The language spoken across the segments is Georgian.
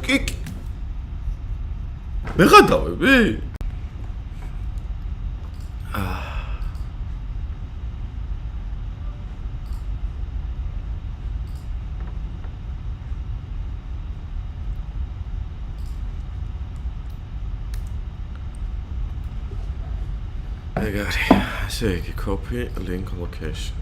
კი მე გადავები? ეგარი, ესე იგი, copy link location.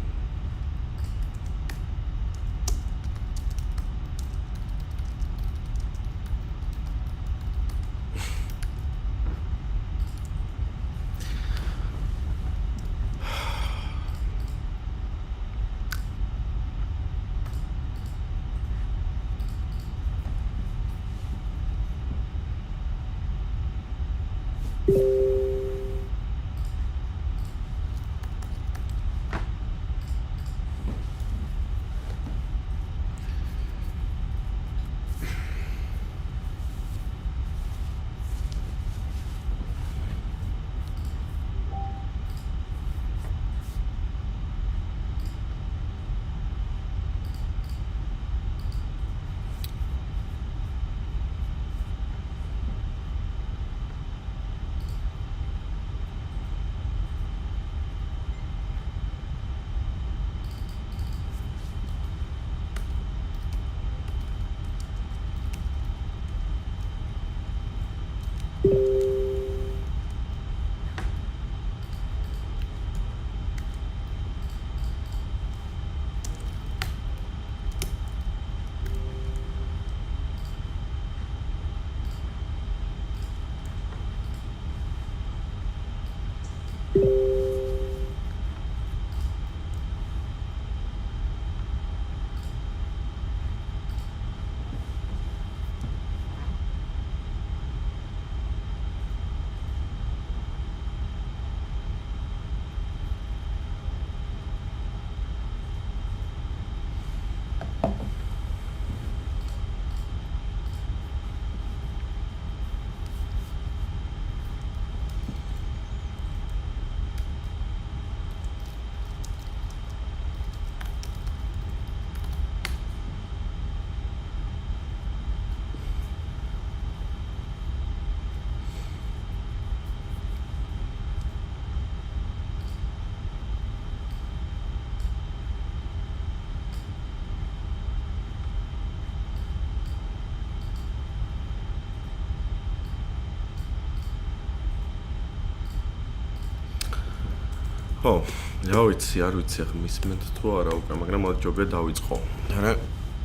ხო, რა ვიცი, არ ვიცი ახლა მისმენთ თუ არა უკვე, მაგრამ მოიჯობია დავიწყო. არა,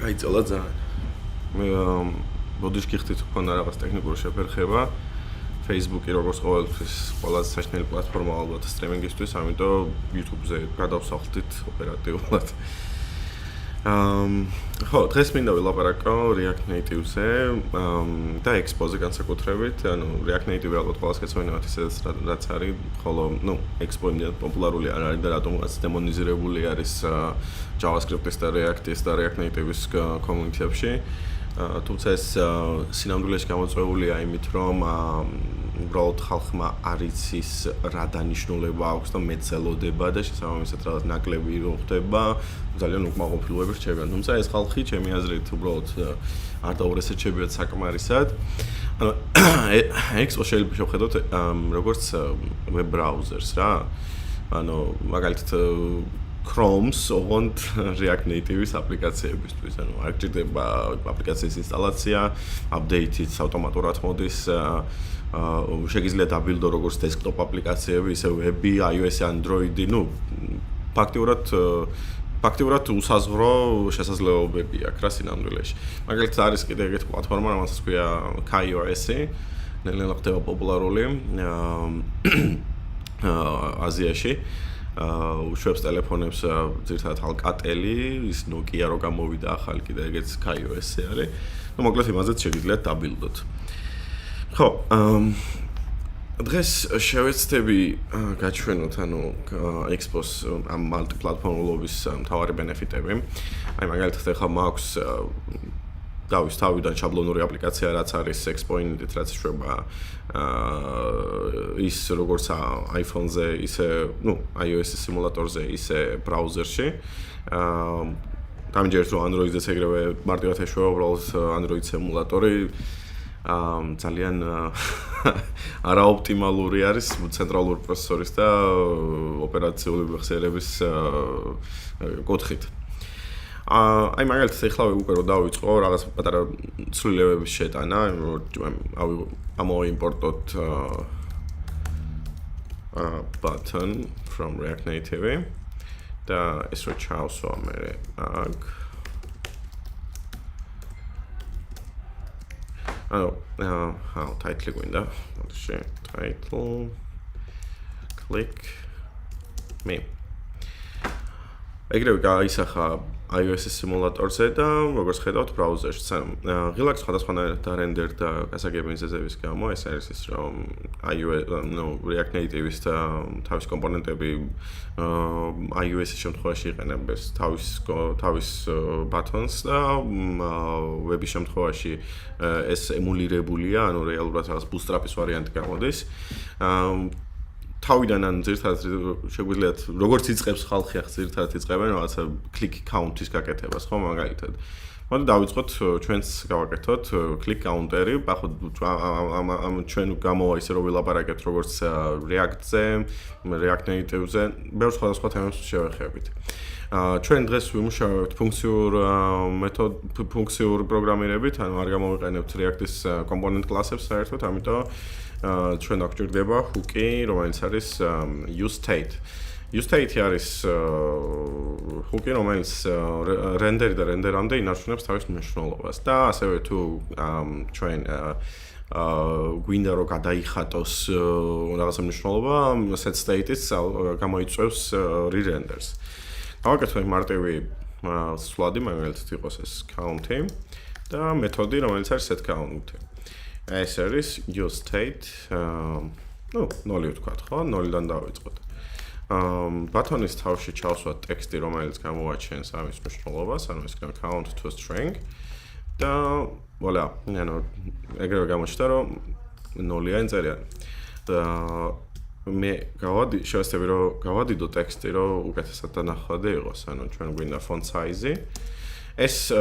გაიწელა ძალიან. მე ბოდიშ გიხდით თქვა რაღაც ტექნიკური შეფერხება. Facebook-ი როგორც ყოველთვის ყველაზე საშინელი პლატფორმა ალბათ სტრიმინგისთვის, ამიტომ YouTube-ზე გადავსახლდით ოპერატიულად. ხო, დღეს მინდა ვილაპარაკო React Native-ზე და Expo-ზე განსაკუთრებით, ანუ React Native ალბათ ყველას გეცნობინებათ ისედაც რაც არის, ხოლო, Expo იმდენად პოპულარული არ არის და რატომღაც დემონიზირებული არის JavaScript-ის და React-ის და React Native-ის community-ებში. თუმცა ეს სინამდვილეში გამოწვეულია იმით, რომ უბრალოდ ხალხმა არ იცის რა დანიშნულება აქვს და მეცელოდება და შესაბამისად რაღაც ნაკლები რო ხდება, ძალიან უკმაყოფილოები რჩებიან. თუმცა ეს ხალხი, ჩემი აზრით, უბრალოდ არ დაურესერჩებიათ საკმარისად. ანუ Expo შეიძლება შევხედოთ როგორც web browsers რა. ანუ მაგალითად Chrome-ს ოღონდ React Native-ის აპლიკაციებისთვის, ანუ არ გჭირდება აპლიკაციის ინსტალაცია, update-იც ავტომატურად მოდის, შეგიძლია დაბილდო როგორც desktop აპლიკაციები, ისე web-ი, iOS-ი, Android-ი, ფაქტიურად უსაზღვრო შესაძლებლობები აქვს რა სინამდვილეში. მაგალითად არის კიდე ეგეთი პლატფორმა, რომელსაც ქვია KaiOS-ი, ნელ-ნელა ხდება პოპულარული აზიაში. უშვებს ტელეფონებს ძირითადად Alcatel-ი, ის Nokia რო გამოვიდა ახალი კიდე ეგეც KaiOS-ი არის. მოკლედ იმაზეც შეგიძლიათ დაბილდოთ. ხო, დღეს შევეცდები გაჩვენოთ, Expo-ს ამ მალტიპლატფორმულობის მთავარი ბენეფიტები. აი მაგალითად ახლა მაქვს გავის თავიდან შაბლონური აპლიკაცია რაც არის Expo-ით, რაც შვება ის როგორც iPhone-ზე, ისე, iOS-ის სიმულატორზე, ისე ბრაუზერში. დამჯერეთ რომ Android-ზეც ეგრევე მარტივად ეშვება, უბრალოდ Android სიმულატორი ძალიან არაოპტიმალური არის ცენტრალური პროცესორის და ოპერაციული მეხსიერების კუთხით. აი მაგალითად ეხლა უკვე რომ დავიწყო რაღაც პატარა ცვლილებების შეტანა, ამოვიმპორტოთ button from React Native და ეს რო ჩავსვა მე აქ title გვინდა title click me ეგრევე გაისახა iOS-ის სიმულატორზე და როგორც ხედავთ ბრაუზერშიც ღილაკ სხვადასხვანაირად არენდერ და გასაგები მიზეზების გამო ეს არის ის რომ React Native-ის და თავის კომპონენტები iOS-ის შემთხვევაში იყენებს თავის buttons და web-ის შემთხვევაში ეს ემულირებულია, ანუ რეალურად რაღაც bootstrap-ის ვარიანტი გამოდის. თავიდან ან ზირთადად შეგვიძლიათ როგორც იწყებს ხალხი ახ ზირთადად იწყებენ რაღაცა click count-ის გაკეთებას, ხო მაგალითად. მოდი დავიწყოთ ჩვენს გავაკეთოთ click counter-ი, ახლა ჩვენ გამოვა ისე რომ ვილაპარაკეთ როგორც React-ზე, React Native-ზე, ბევრ სხვადასხვა თემებს შევეხებით. ჩვენ დღეს ვიმუშავებთ ფუნქციურ პროგრამირებით, ანუ არ გამოვიყენებთ React-ის კომპონენტ კლასებს საერთოდ, ამიტომ ჩვენ გვჭირდება hook-ი, რომელიც არის useState. useState არის hook-ი, რომელიც render და render-ამდე ინარჩუნებს თავის მნიშვნელობას და ასევე თუ ჩვენ გვინდა რომ გადაიხატოს რაღაცა მნიშვნელობა, setState-იც გამოიწვევს re-renders. გავაკეთოთ მარტივი სვლადი, მაგალითად იყოს ეს count-ი და მეთოდი, რომელიც არის setCount. ეს არის useState, 0 ვთქვათ, ხო? 0-დან დავიწყოთ. ბატონის თავში ჩავსვათ ტექსტი, რომელიც გამოაჩენს ამის მნიშვნელობას, ანუ ეს count to a string და voila, ეგრევე გამოჩნდა, რომ 0-ია ინწერია. და მე შევასწრები, რომ გავადიდო ტექსტი, რომ უკეთესად დანახვადი იყოს, ანუ ჩვენ გვინდა font size-ი. ეს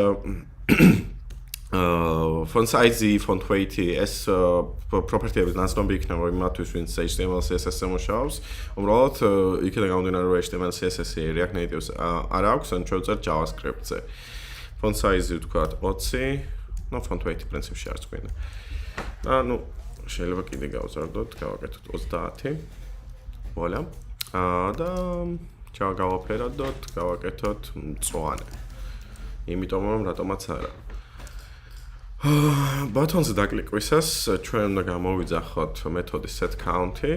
font size-ი, font weight-ი, ეს property-ები ნაცნობი იქნება იმათვის, ვინც HTML, CSS-ზე მუშაობს. უბრალოდ იქიდან გამომდინარე, რომ HTML, CSS-ი React Native-ს არ აქვს, ან ჩვენ ვწერთ JavaScript-ზე. Font size-ი ვთქვათ 20, font weight-ი პრინციპში არც გვინდა. და შეიძლება კიდე გავზარდოთ, გავაკეთოთ 30. Voila. და გავაფერადოთ, გავაკეთოთ მწვანე. იმიტომ რომ რატომაც არა. ბატონზე დაკლიკვისას ჩვენ უნდა გამოვიძახოთ მეთოდი setCount-ი,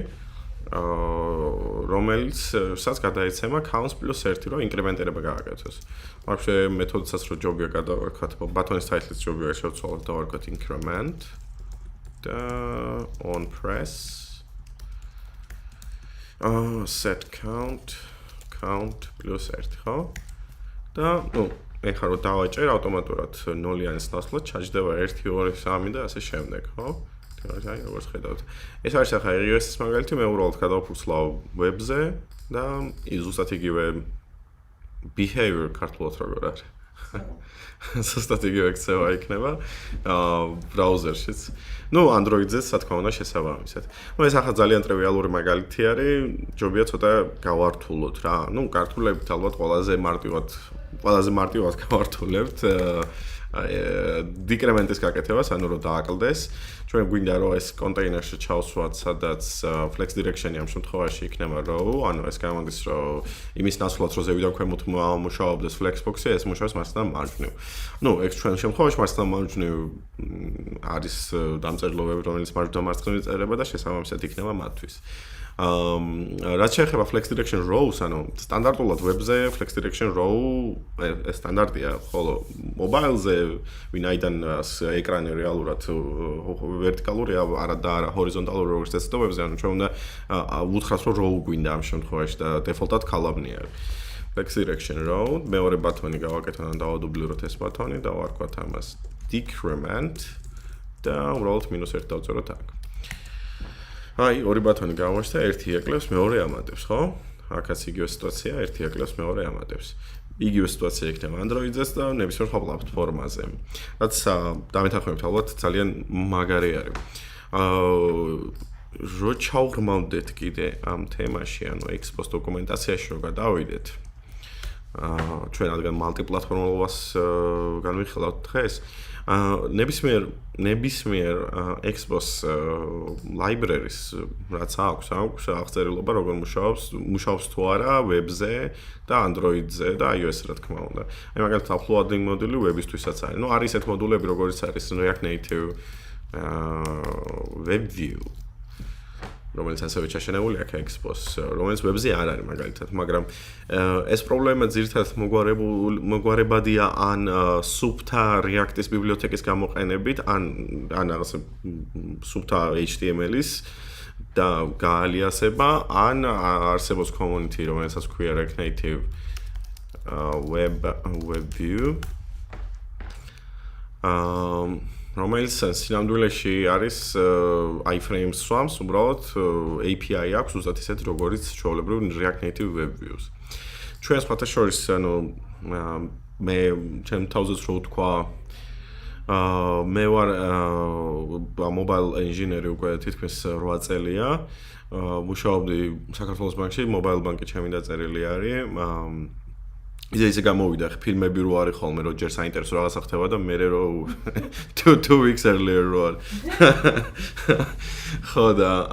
რომელიც სადაც გადაეცემა counts + 1, რომ ინკრემენტირება გააკეთოს. ვაფშე მეთოდსაც რო ჯობია გადავარქვათ, ბატონის title-ს ჯობია შევცვალოთ და დავარქვათ increment და on press setCount count + 1, ხო? და ეხლა რომ დავაჭერ ავტომატურად 0-იანის ნაცვლად ჩაჯდება 1, 2, 3 და ასე შემდეგ, ხო? აი როგორც ხედავთ. ეს არის ახლა iOS-ის მაგალითი, მე უბრალოდ გადავფუცლავ web-ზე და ზუსტად იგივე behavior ქართულად როგორ არის. ზუსტად იგივე ქცევა იქნება ბრაუზერშიც. Android-ზეც რა თქმა უნდა შესაბამისად. ეს ახლა ძალიან ტრივიალური მაგალითი არის, ჯობია ცოტა გავართულოთ რა. კარტულებით ალბათ ყველაზე მარტივად გავართულებთ დიკრემენტის გაკეთებას, ანუ რომ დააკლდეს. ჩვენ გვინდა რომ ეს კონტეინერში ჩავსვათ, სადაც flex direction-ი ამ შემთხვევაში იქნება row, ანუ ეს გამოდის რომ იმის ნაცვლად რომ ზევიდან ქვემოთ მუშაობდეს flexbox-ი, ეს მუშაობს მარცხნიდან მარჯვნივ. ეს ჩვენ შემთხვევაში მარცხნიდან მარჯვნივ არის დამწერლობები, რომელიც მარჯვნიდან მარცხნივ იწერება და შესაბამისად იქნება მათთვის. რაც შეეხება flex direction rows, ანუ სტანდარტულად web-ზე flex direction row სტანდარტია, ხოლო mobile-ზე ვინაიდან ეკრანი რეალურად ვერტიკალურია, არა და არა ჰორიზონტალური როგორც დესკტოპებზე, ანუ ჩვენ უნდა ვუთხრათ, რომ row გვინდა ამ შემთხვევაში და default-ად column-ი არის. flex direction row, მეორე ბატონი გავაკეთოთ და დავადუბლიროთ ეს ბატონი და ვარქვათ ამას decrement და უბრალოდ -1 დავწეროთ აქ. აი, ორი ბატონი გავაშთა, ერთი ეკლებს, მეორე ამატებს, ხო? აქაც იგივე სიტუაცია, ერთი ეკლებს, მეორე ამატებს. იგივე სიტუაცია იქნება Android-ზეც და ნებისმიერ სხვა პლატფორმაზე. რაც დამეთანხმებით ალბათ ძალიან მაგარი არის. რო ჩავღრმავდეთ კიდე ამ თემაში, ანუ Expo-ს დოკუმენტაციაში რო გადავიდეთ, ჩვენ რადგან მალტიპლატფორმულობას განვიხილავთ დღეს, ნებისმიერ Expo-ს library-ს რაც აქვს აღწერილობა როგორ მუშაობს თუ არა ვებზე და Android-ზე და iOS-ზე რა თქმა უნდა. აი მაგალითად uploading მოდული ვებისთვისაც არის. ნუ არის ესეთ მოდულები როგორიც არის React Native web view რომელიც ასევე ჩაშენებული აქ Expo-ს, რომელიც web-ზე არ არის მაგალითად, მაგრამ ეს პრობლემა ძირითადად მოგვარებადია ან სუფთა React-ის ბიბლიოთეკის გამოყენებით, ან რაღაცა სუფთა HTML-ის და გაალიასება, ან არსებობს community, რომელსაც ქვია React Native web view. რომელიც სინამდვილეში არის iframes swamps, უბრალოდ API აქვს უბრალოდ ისეთი როგორც ჩვეულებრივ React Native web views. ჩვენ სხვათა შორის, ანუ მე ჩემ თავზეც რო ვთქვა, მე ვარ mobile engineer უკვე თითქმის 8 წელია. მუშაობდი საქართველოს ბანკში, mobile bank-ი ჩემი დაწერილი არის. ისე გამოვიდა ფილმები რო არის ხოლმე რო ჯერ საინტერესო რაღაცა ხდება და მე რო 2 weeks earlier რო არის. ხო და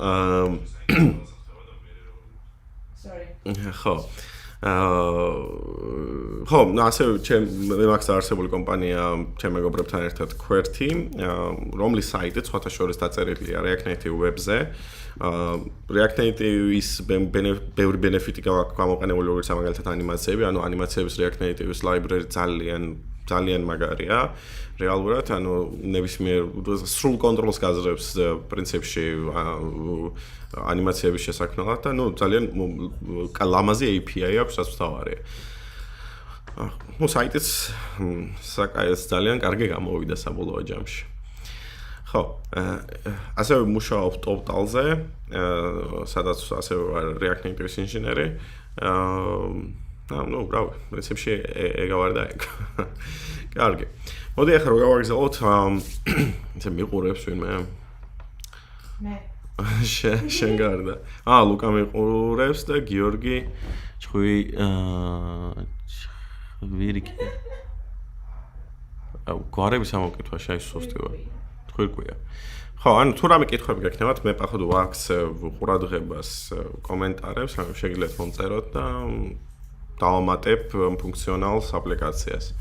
ხო ხო, ასე მე მაქვს არსებული კომპანია ჩემ მეგობრებთან ერთად QWERTY, რომლის საიტიც სხვათა შორის დაწერილია React Native web-ზე. React Native-ის ბევრი benefit-ი გამოყენებული როგორც მაგალითად ანიმაციები, ანუ ანიმაციების React Native-ის library ძალიან მაგარია. რეალურად, ანუ ნებისმიერ სრულ კონტროლს გაძლევს პრინციპში ანიმაციების შესაქმნელად და ნუ ძალიან ლამაზი API აქვს, რაც ვთავარია. ნუ საიტიც საკაეს ძალიან კარგი გამოვიდა საბოლოო ჯამში. ხო, ასევე მუშაობ Total-ზე, სადაც ასევე ვარ React Native-ის ინჟინერი. ნუ, რავი, პრინციპში ეგ ვარ და ეგ. კარგი. მოდი ახლა რო გავაგზავნოთ, ისე მიყურებს ვინმე? მე. შენ გარდა. ლუკა მიყურებს და გიორგი ვირიკი. გვარების ამოკითხვა შეისუსტი ვარ. თქვირკვია. ხო, ანუ თუ რამე კითხვები გექნებათ, მე პახოდ ვაქცევ ყურადღებას კომენტარებს, ანუ შეგიძლიათ მომწეროთ და დავამატებ ფუნქციონალს აპლიკაციას.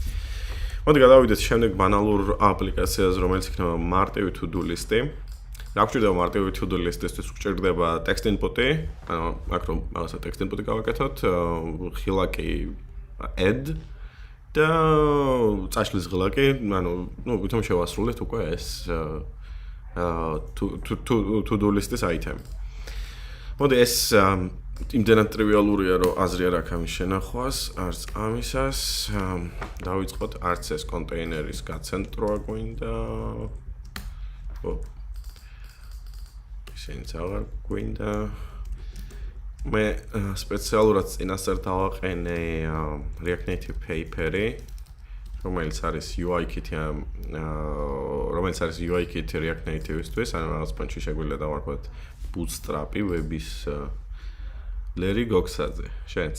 მოდი გადავიდეთ შემდეგ ბანალურ აპლიკაციაზე, რომელიც იქნება მარტივი to-do list-ი. რა გვჭირდება მარტივი to-do list-ისთვის? გვჭირდება text input-ი, ანუ აქ რომ რაღაცა text input-ი გავაკეთოთ, ხილაკი add და წაშლის ღილაკი, ანუ ვითომ შევასრულეთ უკვე ეს to-do list-ის item. მოდი ეს იმდენად ტრივიალურია, რომ აზრი არ აქვს ამის შენახვას, არც ამისას. დავიწყოთ არც ეს კონტეინერის გაცენტრვა გვინდა. ისინიც აღარ გვინდა. მე სპეციალურად წინასწარ დავაყენე React Native paper-ი, რომელიც არის UI kit React Native-ისთვის, ანუ რაღაც პონჩი შეგვიძლია დავარქვათ bootstrap-ი web-ის ლერი გოქსაძე, შენც.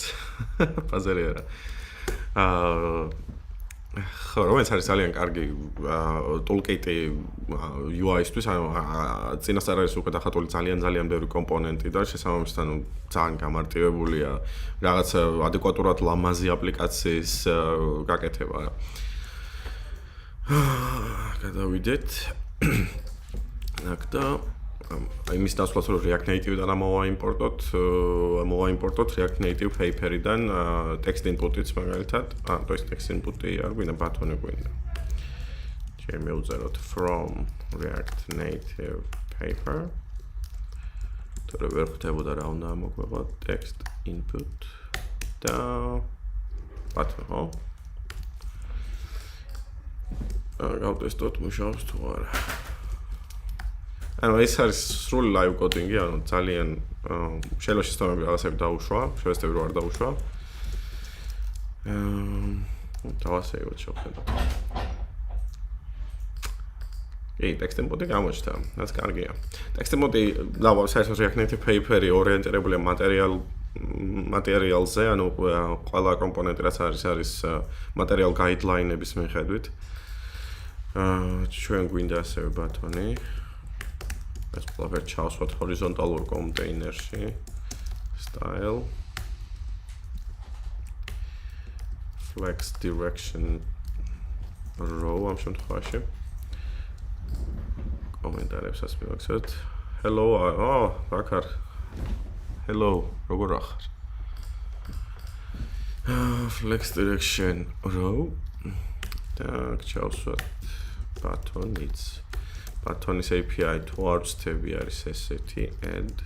პაზარი არა. ხო, რომელიც არის ძალიან კარგი toolkit-ი UI-ისთვის, ანუ წინასწარ არის უკვე დახატული ძალიან ბევრი კომპონენტი და შესაბამისად, ანუ ძალიან გამარტივებულია რაღაც ადეკვატურად ლამაზი აპლიკაციის გაკეთება. გადავიდეთ. აქ და იმის დასვლას რომ React Native-დან მოვაიმპორტოთ React Native paper-იდან text input-იც მაგალითად, то есть text input-ი არ გვინდა, ბატონი გვინდა. შემევწეროთ from React Native paper. თორე ვერ ხვდებოდა რა უნდა მოგვეღო text input და ბატონო. გავტესტოთ მუშაობს თუ არა. ანუ ეს არის სრული live coding-ი, ანუ ძალიან შეიძლება შეცდომები რაღაცები დაუშვა, შევეცდები რომ არ დაუშვა. დავასეიროთ შევხედოთ. ტექსტ მოდი გამოჩნდა, რაც კარგია. ტექსტ მოდი საერთოდ React Native paper-ი ორიენტირებულია მატერიალზე, ანუ ყველა კომპონენტი რაც არის material guideline-ების მიხედვით. ჩვენ გვინდა ასევე ბატონი. ეს ყველაფერი ჩავსვათ ჰორიზონტალურ კონტეინერში. Style flex direction row ამ შემთხვევაში. კომენტარებსაც მივაქცევთ. Hello, ვაკარ. Hello, როგორ ახარ? Flex direction row. Так, ჩავსვათ ბატონიც. ბატონის API თუ არ ვწდები არის ესეთი add.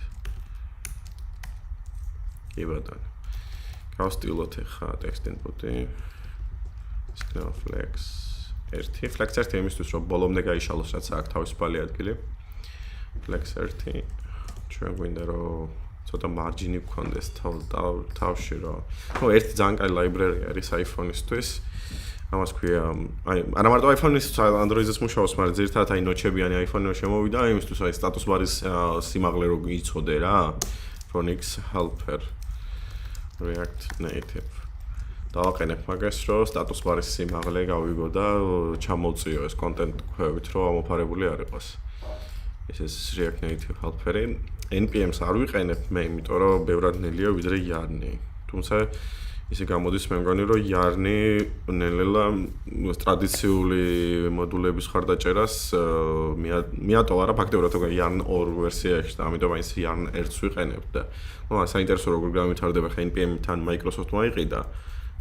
კი ბატონო. გავსტილოთ ახლა text input-ი. ეს იქნება flex 1. flex 1 იმისთვის რომ ბოლომდე გაიშალოს რაც აქვს თავისუფალი ადგილი. flex 1 ჩვენ გვინდა რომ ცოტა margin-ი გქონდეს თავში რომ ნუ ერთი ძალიან კაი library არის iPhone-ისთვის. ამას ქვია არა მარტო iPhone-ის Android-ზე მუშაობს, მაგრამ ძირითადად აი ნოჩებიანი iPhone-ი შემოვიდა, იმისთვის აი status bar-ის სიმაღლე რო იცოდე რა. Phoenix helper React Native. დავაყენებ მაგას, რომ status bar-ის სიმაღლე გავიგო და ჩამოვწიო ეს content ქვევით, რომ ამოფარებული არ იყოს. ეს React Native helper-ი npm-ს არ ვიყენებ მე, იმიტომ რომ ბევრად ნელია ვიდრე yarn-ი. თუმცა ისე გამოდის მე მგონი რომ yarn-ი ნელა ტრადიციული მოდულების ხარდაჭერას მიატოვა რა ფაქტობრივად თუ yarn 2 ვერსია აქვს და ამიტომ აი ეს yarn 1-ს ვიყენებ და ნუ საინტერესო როგორ გამვითარდება ხა npm-თან Microsoft-მა იყიდა.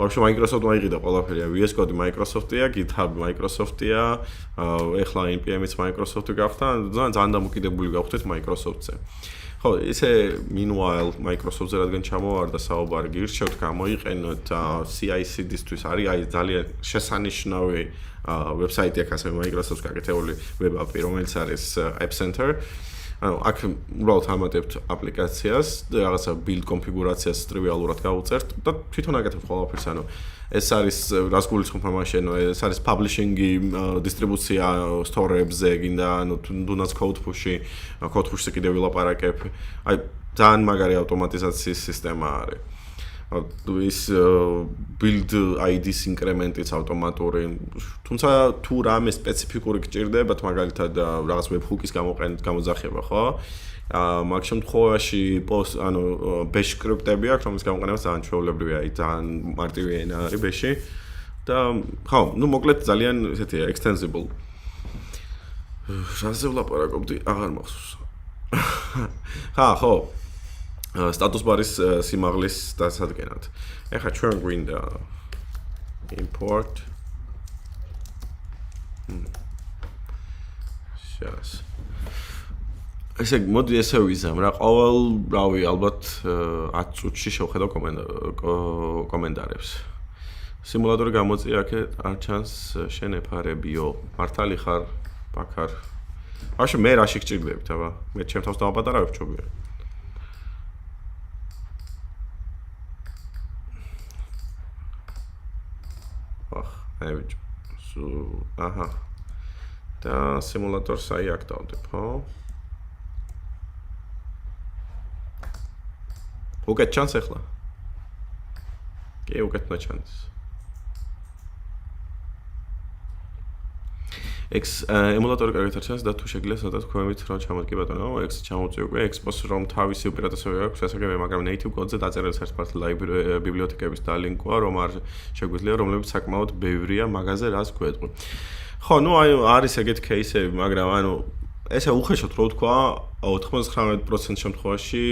ვაფშე Microsoft-მა იყიდა ყველაფერი, VS Code Microsoft-ია, GitHub Microsoft-ია, ეხლა npm-იც Microsoft-ი გახდა, ძალიან დამოკიდებული გავხდეთ Microsoft-ზე. ხო, ისე meanwhile Microsoft-ზე რადგან ჩამოვარდა საუბარი, გირჩევთ გამოიყენოთ CI/CD-ისთვის, არის აი ძალიან შესანიშნავი ვებსაიტი აქ ასევე Microsoft-ს გაკეთებული web app-ი, რომელიც არის App Center. ანუ აქ უბრალოდ ამატებთ აპლიკაციას, რაღაცა build კონფიგურაციას ტრივიალურად გავუწერთ და თვითონ აკეთებთ ყველაფერს, ანუ ეს არის რას გულისხმობ ამაში, ანუ ეს არის publishing-ი, დისტრიბუცია store-ებზე, გინდა ანუ თუნდაც code push-ზე კიდევ ვილაპარაკებ. აი ძალიან მაგარი ავტომატიზაციის სისტემა არის. ის build ID-ს ინკრემენტიც ავტომატური. თუმცა თუ რამე სპეციფიკური გჭირდებათ, მაგალითად რაღაც webhook-ის გამოძახება, ხო? მაგ შემთხვევაში ანუ bash script-ები აქვს, რომლის გამოყენება ძალიან ჩვეულებრივია, აი ძალიან მარტივი ენა არის bash-ი. და ხო, ნუ მოკლედ ძალიან ესეთია extensible. რაზე ვლაპარაკობდი? აღარ მახსოვს. ხო. status bar-ის სიმაღლის დასადგენად. ეხლა ჩვენ გვინდა import შას. ესე მოდი ესე ვიზამ რა, ყოველ რავი ალბათ 10 წუთში შევხედავ კომენტარებს. სიმულატორი გამოწია აქ არ ჩანს შენ ეფარებიო. მართალი ხარ? ბაქარ. ვაშე მე რაში გჭირდებით, აბა? მე ჩემ თავს დავაპატარავებ ჩობია. Average. Aha. და სიმულატორს აი აქ დავდებ, ხო? უკეთ ჩანს ახლა? კი, უკეთნა ჩანს. ემულატორი კარგად ჩანს და თუ შეგიძლიათ ცოტა თქვენით რომ ჩამოდგე ბატონო, X ჩამოვწი უკვე Expo-ს რომ თავისი უპირატესობები აქვს, ასაკები, მაგრამ native code-ზე დაწერილი საერთოდ ბიბლიოთეკების დალინკვა, რომ არ შეგვიძლია, რომლებიც საკმაოდ ბევრია მაგაზე რას გვეტყვი. ხო, ნუ აი არის ეგეთ кейსები, მაგრამ ანუ ესე უხეშად რო ვთქვა, 99% შემთხვევაში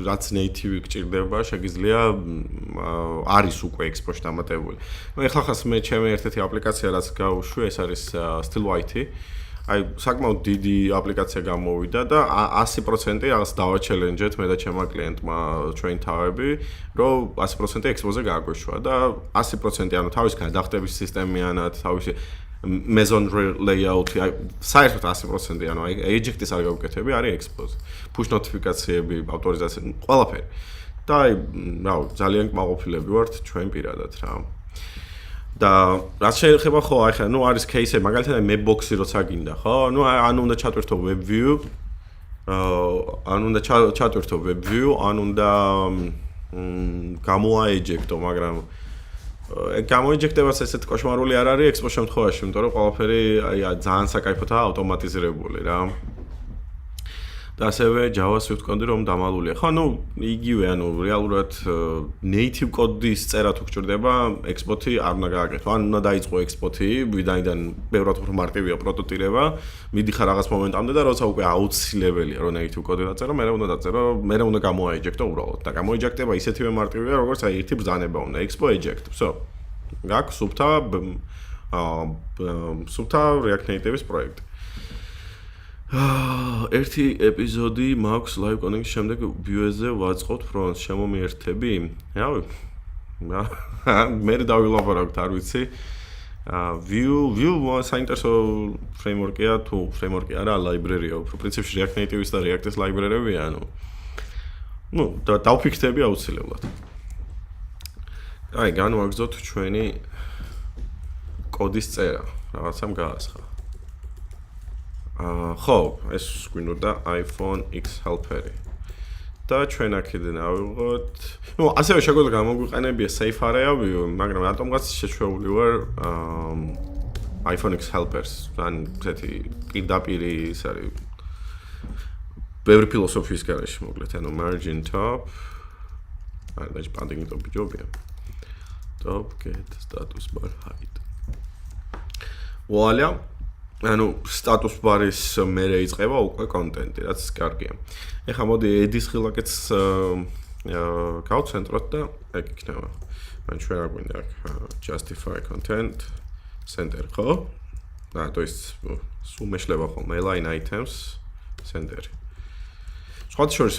რაც native გჭირდება, შეგიძლია არის უკვე Expo-ში დამატებული. ნუ ეხლა ხას მე ჩემი ერთ-ერთი აპლიკაცია რაც გავუშვი, ეს არის Stillwhite-ი. აი საკმაოდ დიდი აპლიკაცია გამოვიდა და 100% რაღაც დავაჩელენჯეთ მე და ჩემმა კლიენტმა ჩვენი თავები, რომ 100% Expo-ზე გააგვეშვა და 100% ანუ თავის გადახდების სისტემიანად, თავისი maison layout-ი, აი საერთოდ 100%, ანუ აი eject-ის არ გავუკეთები, არის Expo-ზე. Push notification-ები, ავტორიზაცია, ყველაფერი. და აი, რა ვიცი, ძალიან კმაყოფილები ვართ ჩვენ პირადად რა. და რაც შეიძლება ხო, აი ხა, ნუ არის кейსები, მაგალითად აი Mapbox-ი როცა გინდა, ხო? ნუ ან უნდა ჩატვირთო web view, ან უნდა ჩატვირთო web view, ან უნდა გამოაეჯექტო, მაგრამ გამოეჯექტებას ესეთ კოშმარული არ არის Expo შემთხვევაში, იმიტომ რომ ყველაფერი აი ძალიან საკაიფოთაა ავტომატიზირებული რა. და ასევე JavaScript კოდი რომ დამალულია. ხო, ნუ იგივე, ანუ რეალურად native კოდის წერა თუ გჭირდება, Expo-ი არ უნდა გააკეთო. ან უნდა დაიწყო Expo-ი, ვინაიდან ბევრად უფრო მარტივია პროტოტირება, მიდიხარ რაღაც მომენტამდე და როცა უკვე აუცილებელია რომ native კოდი დაწერო, მე უნდა დაწერო, მე უნდა გამოაეჯექტო უბრალოდ. და გამოეჯექტება ისეთივე მარტივია, როგორც აი ერთი ბრძანება უნდა Expo eject. Всё. გაქვს სუფთა React Native-ის პროექტი. ერთი ეპიზოდი მაქვს live connect-ის შემდეგ view-ზე ვაწყობთ front-ს, შემომიერთები? რავი. მე დავილაპარაკოთ, არ ვიცი. view საინტერესო framework-ია თუ framework-ი არა, library-ია. უფრო პრინციპში React Native-ის და React-ის library-ებია, ნუ დავფიქრდები აუცილებლად. აი, განვაგრძოთ ჩვენი კოდის წერა, რაღაცამ გაასხა. ხო, ეს გვინდოდა iPhone X helper-ი. და ჩვენ აქედან ავიღოთ, ნუ ასევე შეგვიძლია გამოგვიყენებია safe area view, მაგრამ რატომღაც შეჩვეული ვარ iPhone X helpers, ან ესეთი პირდაპირი ის არის ბევრი ფილოსოფიის გარეშე მოკლედ, ანუ margin top, აი და padding top ჯობია. Top get status bar height. Voila. ანუ status bar-ის მერე იწყება უკვე კონტენტი, რაც კარგია. ეხლა მოდი edit-ის ხილაკეთს გავცენტროთ და ეგ იქნება. ან ჩვენ არ გვინდა justify content center, ხო? то есть სულ მეშლება ხოლმე align items center. სხვათა შორის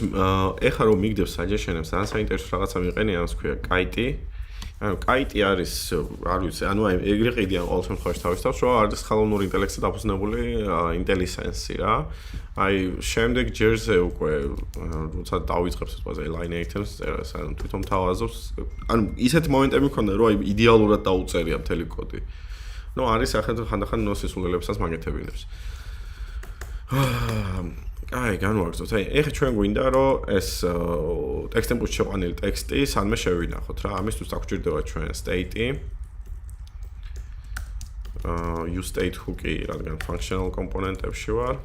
ეხლა რომ მიგდებ suggestion-ებს, ან საინტერესო რაღაცა მიყენი, ამას ქვია kite. ანუ kite არის, არ ვიცი, ანუ აი ეგრე ყიდიან ყოველ შემთხვევაში თავის თავს, რომ არის ხელოვნური ინტელექტზე დაფუძნებული intelligence-ი რა. აი შემდეგ ჯერზე უკვე როცა დავიწყებს ესპაზე align items წერას, ანუ თვითონ თავაზობს, ანუ ისეთი მომენტები მქონდა, რომ აი იდეალურად დაუწერია მთელი კოდი. ნუ არის ახლა ხანდახან ნოსისულებსაც მაგეთებინებს. აი, განვაგრძოთ. აი, ეხლა ჩვენ გვინდა რომ ეს text input-ში შეყვანილი ტექსტი სანმე შევინახოთ რა. ამისთვის დაგვჭირდება ჩვენ state-ი. use state hook-ი, რადგან functional component-ებში ვარ.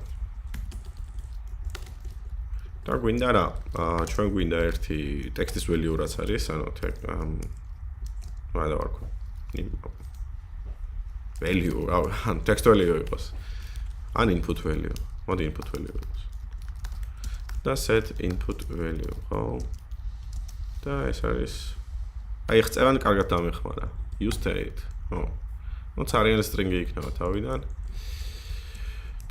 და გვინდა რა, ჩვენ გვინდა ერთი text-ის value რაც არის, ანუ რა დავარქვა. value, ან text value იყოს. ან input value. მოდი input value იყოს. და set input value, ხო? და ეს არის აი ხწერანი კარგად დამეხმარა. use state, ხო? ნუ ძალიან string-ი იქნება თავიდან.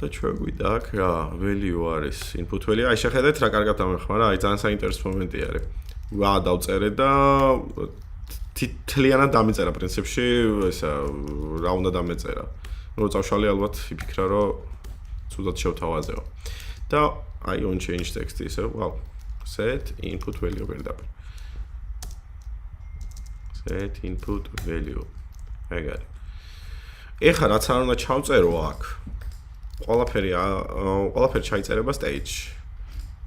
და ჩვენ გვიდა აქ რა, value არის input value. აი შეხედეთ რა კარგად დამეხმარა, აი ძალიან საინტერესო მომენტი არის. ვა დავწერე და თლიანად დამეწერა პრინციპში, ესა რა უნდა დამეწერა. ნუ წავშალე ალბათ იფიქრა რომ ცუდად შევთავაზეო. და I on change text ისე, wow. Set input value პირდაპირ. Set input value. ეგ არის. ეხლა რაც არ უნდა ჩავწერო აქ. ყველაფერი ჩაიწერება stage.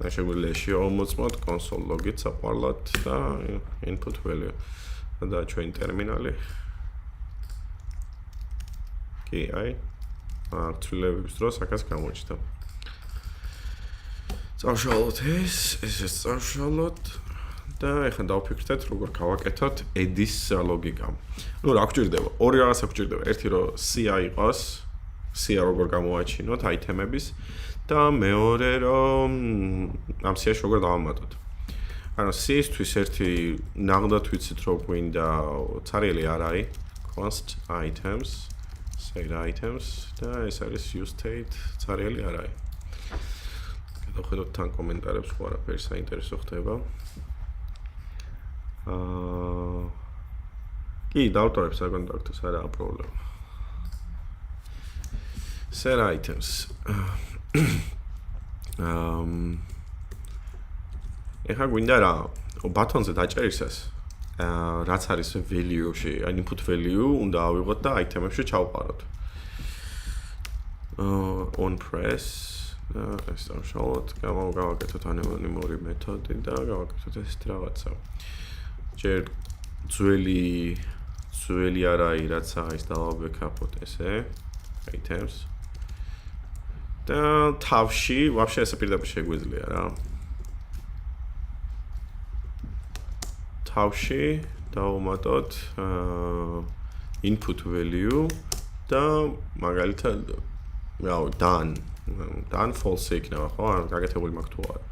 და შეგვიძლია შევამოწმოთ console log-ით საყვარლად და input value. და ჩვენ ტერმინალი. კი, აი. ცვლილებების დროს აქაც გამოჩნდა. წავშალოთ ეს წავშალოთ და ეხლა დავფიქრდეთ როგორ გავაკეთოთ add-ის ლოგიკა. ნუ რა გვჭირდება? ორი რაღაცა გვჭირდება. ერთი რომ CI იყოს, CI როგორ გამოაჩინოთ აიტემების და მეორე რომ ამ CI-ში როგორ დავამატოთ. ანუ CI-ისთვის ერთი ნაღდათ ვიცით რომ გვინდა ცარიელი არ არის const items, set items და ეს არის use state ცარიელი არ არის. ხედავთ თან კომენტარებს ხო არაფერი საინტერესო ხდება. კი, დავტოვებ საკონტაქტოს, არაა პრობლემა. set items. ეხლა გვინდა რა ბატონზე დაჭერისას რაც არის value-ში, აი input value უნდა ავიღოთ და item-ებში ჩავყაროთ. On press ეს დავშალოთ, გავაკეთოთ ანონიმური მეთოდი და გავაკეთოთ ესეთ რაღაცა. ჯერ ძველი არაი რაც არის დავაბექაპოთ ესე items. და თავში вообще ესე პირდაპირ შეგვიძლია რა. თავში დავუმატოთ input value და მაგალითად რავი done false იქნება ხო ან გაკეთებული მაქვს თუ არა.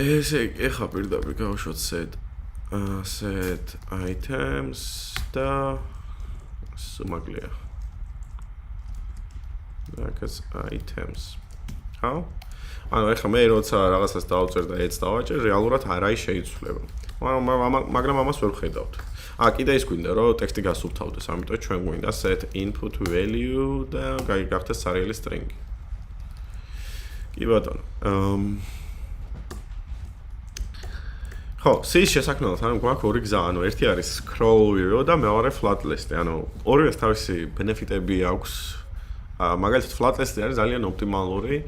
ესე ეხა პირდაპირ გავუშვოთ set items და სუმაგლია. That's items. How? ანუ ეხლა მე როცა რაღაცას დავწერ და ეც დავაჭერ, რეალურად არაი შეიცვლება. მაგრამ ამას ვერ ვხედავთ. კიდე ის გვინდა რომ ტექსტი გასუფთავდეს, ამიტომ ჩვენ გვინდა set input value და გახდეს სარიელი string. კი ბატონო. ხო, სის შესაქმნელად ანუ გვაქვს ორი გზა, ანუ ერთი არის scroll view და მეორე flat list. ანუ ორივეს თავისი ბენეფიტები აქვს. მაგალითად flat list არის ძალიან ოპტიმალური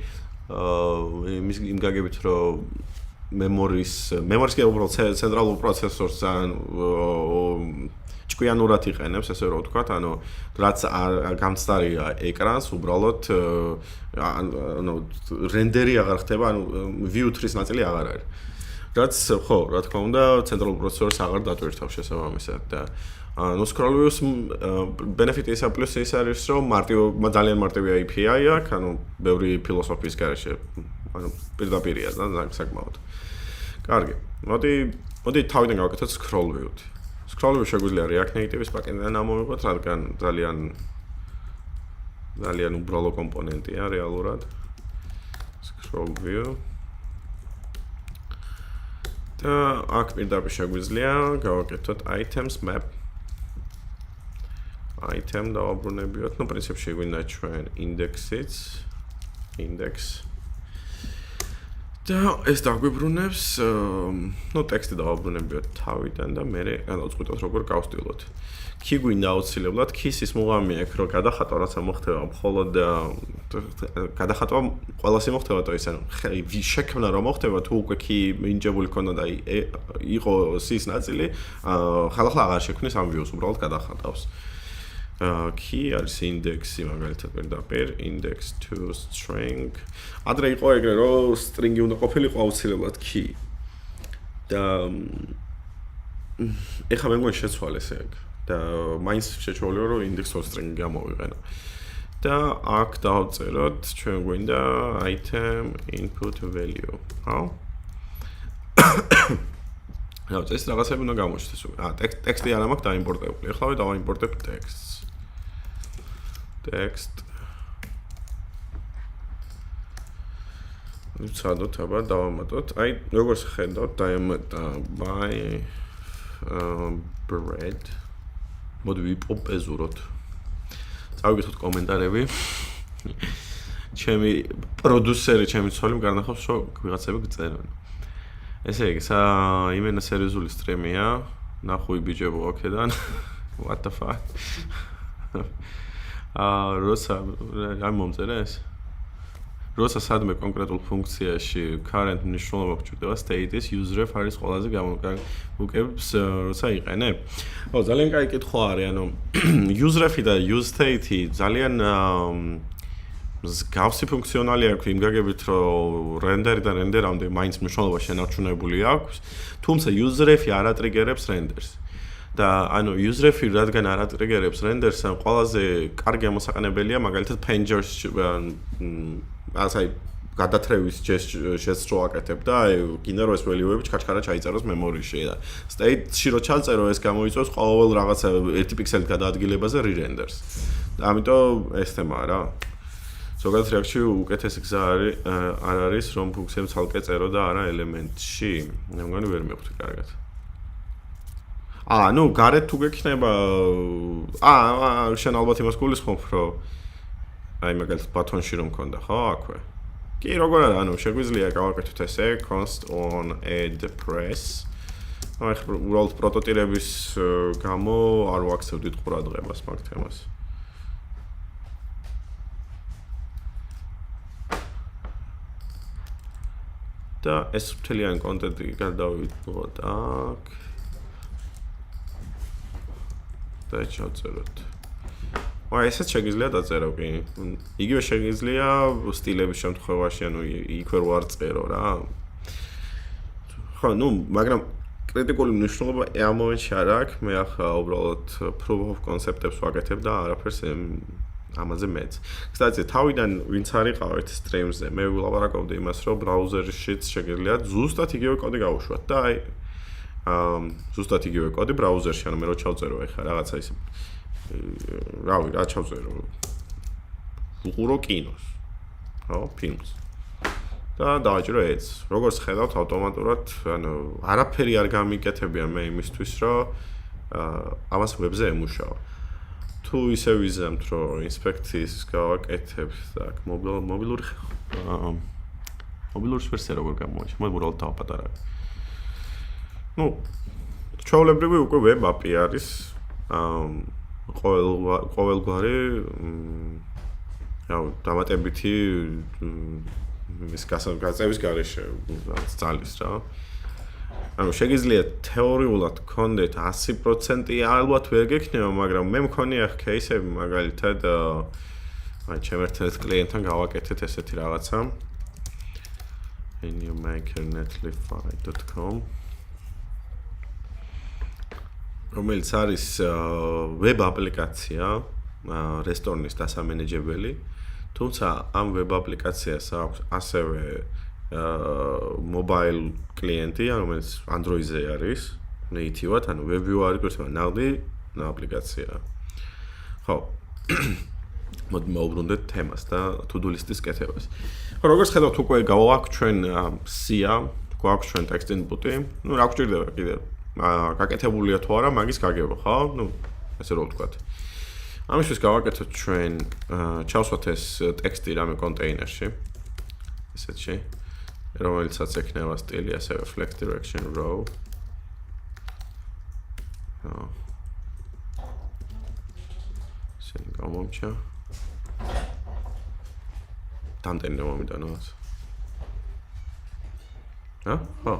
იმ გაგებით რომ მემორის კი უბრალოდ ცენტრალურ პროცესორს ან ჭკვიანურად იყენებს ესე რომ ვთქვათ, ანუ რაც გამცდარია ეკრანს, უბრალოდ ანუ რენდერი აღარ ხდება, ანუ view 3-ის ნაწილი აღარ არის. რაც ხო, რა თქმა უნდა, ცენტრალურ პროცესორს აღარ დატვირთავს შესაბამისად და ну scroll view-ს benefit ისა პლუს ის არის რომ ძალიან მარტივი API აქვს, ანუ ბევრი ფილოსოფიის გარეშე, ანუ პირდაპირია და საკმაოდ. კარგი. მოდი თავიდან გავაკეთოთ scroll view-თ. Scroll view შეგვიძლია React Native-ის პაკეტიდან ამოვიღოთ, რადგან ძალიან უბრალო კომპონენტია რეალურად. Scroll view. და აქ პირდაპირ შეგვიძლია გავაკეთოთ items map. Item დავაბრუნებიოთ, ну, პრინციპში გვინდა ჩვენ index-იც, index. და ეს დაგვიბრუნებს, ну, ტექსტი დავაბრუნებიოთ თავიდან და მე გადავწყვიტოთ როგორ გავსტილოთ. კი გვინდა აუცილებლად key-ის მუღამი აქვს, რომ გადახატვა რაცა მოხდება, მხოლოდ გადახატვა ყველას მოხდება და ის ანუ შექმნა რომ მოხდება თუ უკვე key მინჯებული ქონდა და იყო C-ის ნაწილი, ხალხლა აღარ შექმნის ამ views, უბრალოდ გადახატავს. Key არის index-ი მაგალითად პირდაპირ index to string. ადრე იყო ეგრე რომ string-ი უნდა ყოფილიყო აუცილებლად key. და ეხლა მე მგონი შეცვალეს ეგ. და მაინც შეჩვეულია რომ index to string გამოვიყენო. და აქ დავწეროთ ჩვენ გვინდა item input value. ხო? რა ეს რაღაცები უნდა გამოჩნდეს უკვე. ტექსტი არ მაქვს დაიმპორტებული. ეხლა დავაიმპორტებ ტექსტს. text ვცადოთ აბა დავამატოთ აი როგორც ხედავთ დაემატა by bread მოდი ვიპოპეზუროთ წავიკითხოთ კომენტარები ჩემი პროდიუსერი ჩემი ცოლი მგარნახავს რომ ვიღაცები გწერენ ესე იგი იმენა სერიოზული სტრიმია ნახუი ბიჭებო აქედან what the fuck როცა რა მომწერე ეს? როცა სადმე კონკრეტულ ფუნქციაში current მნიშვნელობა გვჭირდება state-ის user-ref არის ყველაზე გამოკეთებს როცა იყენებ. ხო, ძალიან კაი კითხვა არის, ანუ user-ref-ი და use state-ი ძალიან მსგავსი ფუნქციონალი აქვს იმ გაგებით, რომ render-დან render-ამდე მაინც მნიშვნელობა შენარჩუნებული აქვს, თუმცა user-ref-ი არ ატრიგერებს render-ს. და ანუ user-ref-ი რადგან არ ატრიგერებს render-ს, ყველაზე კარგი ამოსაყენებელია მაგალითად pages ასაი გადათრევის შეცდს რო აკეთებ და გინდა რომ ეს value-ები ჩქაჩქარა ჩაიწეროს memori-ში და state-ში რო ჩაწერო ეს გამოიწვევს ყოველ რაღაცა 1 პიქსელის გადაადგილებაზე re-renders. და ამიტომ ეს თემაა რა. ზოგადად React-ში უკეთესი გზა არ არის რომ ფუნქციები ცალკე წერო და არა ელემენტში. მე მგონი ვერ მივხვდი კარგად. ну, გარეთ თუ გექნება შენ ალბათ იმას გულისხმობ, რომ აი მაგალითად ბათონში რომ მქონდა, ხო, აქვე. კი, როგორ არა, ანუ შეგვიძლია გავაკეთოთ ესე const on add press. აი ხა უბრალოდ პროტოტიპების გამო არ ვაქცევდით ყურადღებას მაგ თემას. და ეს მთლიანი კონტენტი გადავიდოთ აქ. და ჩავწეროთ. აი ესეც შეგიძლია დაწერო კი. იგივე შეგიძლია სტილების შემთხვევაში, ანუ იქვე ვარ წერო რა. ხო, ნუ, მაგრამ კრიტიკული მნიშვნელობა ამ მომენტში არ აქვს. მე ახლა უბრალოდ proof of concept-ებს ვაკეთებ და არაფერს ამაზე მეც. Кстати, თავიდან ვინც არიყავით stream-ზე, მე ვილაპარაკობდი იმას, რომ ბრაუზერშიც შეგიძლიათ ზუსტად იგივე კოდი გავუშვათ და აი ზუსტად იგივე კოდი ბრაუზერში, ანუ მე რო ჩავწერო ეხლა რაღაცა ის რავი, რა ჩავწერო. ვუყურო კინოს. ხო, ფილმს. და დავაჭირო ეს. როგორც ხედავთ ავტომატურად, ანუ არაფერი არ გამიკეთებია მე იმისთვის, რომ ამას ვებზე ემუშაო. თუ ისე ვიზამთ, რომ ინსპექციის გავაკეთებ, так, მობილური ვერსია როგორ გამოიჩა, მე უბრალოდ დავაპატარა. ნუ, ჩვეულებრივი უკვე web API არის. ყოველგვარი დამატებითი ის გაწევის გარეშე ძალის რა. ანუ შეგიძლიათ თეორიულად გქონდეთ 100% ალბათ ვერ გექნება, მაგრამ მე მქონია кейსები მაგალითად აი ჩემ ერთ კლიენტთან გავაკეთეთ ესეთი რაღაცა. newmaker.netlify.com რომელიც არის web აპლიკაცია, რესტორნის დასამენეჯებელი. თუმცა ამ web აპლიკაციას აქვს ასევე mobile klienti, რომელიც Android-ზე არის, native-ად, ანუ web view-ი გვერდზე ნაღდი აპლიკაცია. ხო. მოდი მოვუბრუნდეთ თემას და to-do list-ის კეთებას. ხო, როგორც ხედავთ, უკვე გავაქვს ჩვენ SIA, გვაქვს ჩვენ text input-ი. ნუ რა გვჭირდება კიდე? გაკეთებულია თუ არა, მაგის გაგება, ხო? ნუ ესე რომ ვთქვათ. ამისთვის გავაკეთოთ ჩვენ ჩავსვათ ეს ტექსტი რამე კონტეინერში. ესეთში. რომელიცაც ექნება სტილი ასევე flex direction row. შენ გამომჩა. დამტენე მომიტანოს. ხო.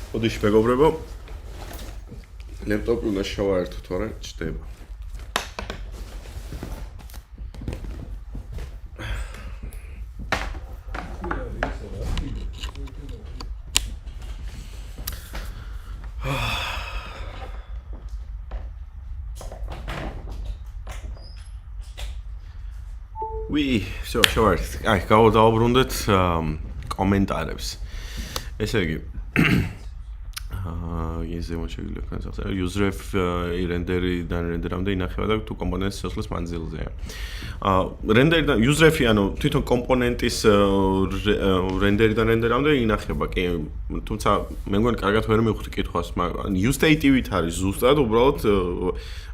ოდიში მეგობრებო, ლეპტოპი უნდა შევაერთო, თორე ჩდება. Всё, შევაერთეთ. აი, დავუბრუნდეთ კომენტარებს. ესე იგი ისე მოჩვენილი კონსოლზე user-ef render-დან render-ამდე ინახება და თუ კომპონენტის სისხლის მანძილზეა. render-დან user-ef-ი ანუ თვითონ კომპონენტის render-დან render-ამდე ინახება, კი, თუმცა მე მგონი კარგად ვერ მივხვდი კითხვას, მაგრამ use-state-ივით არის ზუსტად, უბრალოდ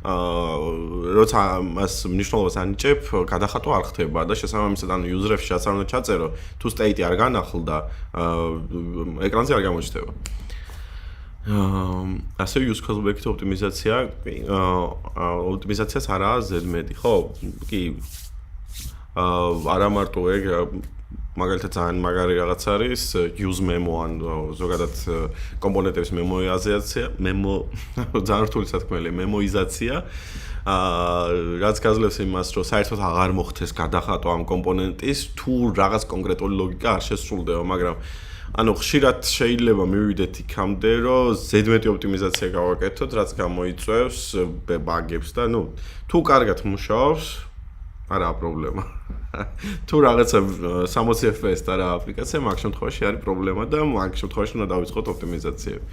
როცა მას მნიშვნელობას ანიჭებ, გადახატვა არ ხდება და შესაბამისად ანუ user-ef-ში რაც არ უნდა ჩაწერო, თუ state-ი არ განახლდა, ეკრანზე არ გამოჩნდება. ასე use callback-ით ოპტიმიზაციას არაა ზედმეტი, ხო? კი. არა მარტო ეგ მაგალითად ძალიან მაგარი რაღაც არის use memo ან ზოგადად კომპონენტების მემოიზაცია, ძალიან რთული სათქმელი, მემოიზაცია. რაც გაძლევს იმას, რომ საერთოდ აღარ მოხდეს გადახატვა ამ კომპონენტის, თუ რაღაც კონკრეტული ლოგიკა არ შესრულდება, მაგრამ ანუ ხშირად შეიძლება მივიდეთ იქამდე, რომ ზედმეტი ოპტიმიზაცია გავაკეთოთ, რაც გამოიწვევს ბაგებს და ნუ თუ კარგად მუშაობს, არაა პრობლემა. თუ რაღაცა 60 FPS-და რა აპლიკაცია, მაგ შემთხვევაში არის პრობლემა და მაგ შემთხვევაში უნდა დავიწყოთ ოპტიმიზაციები.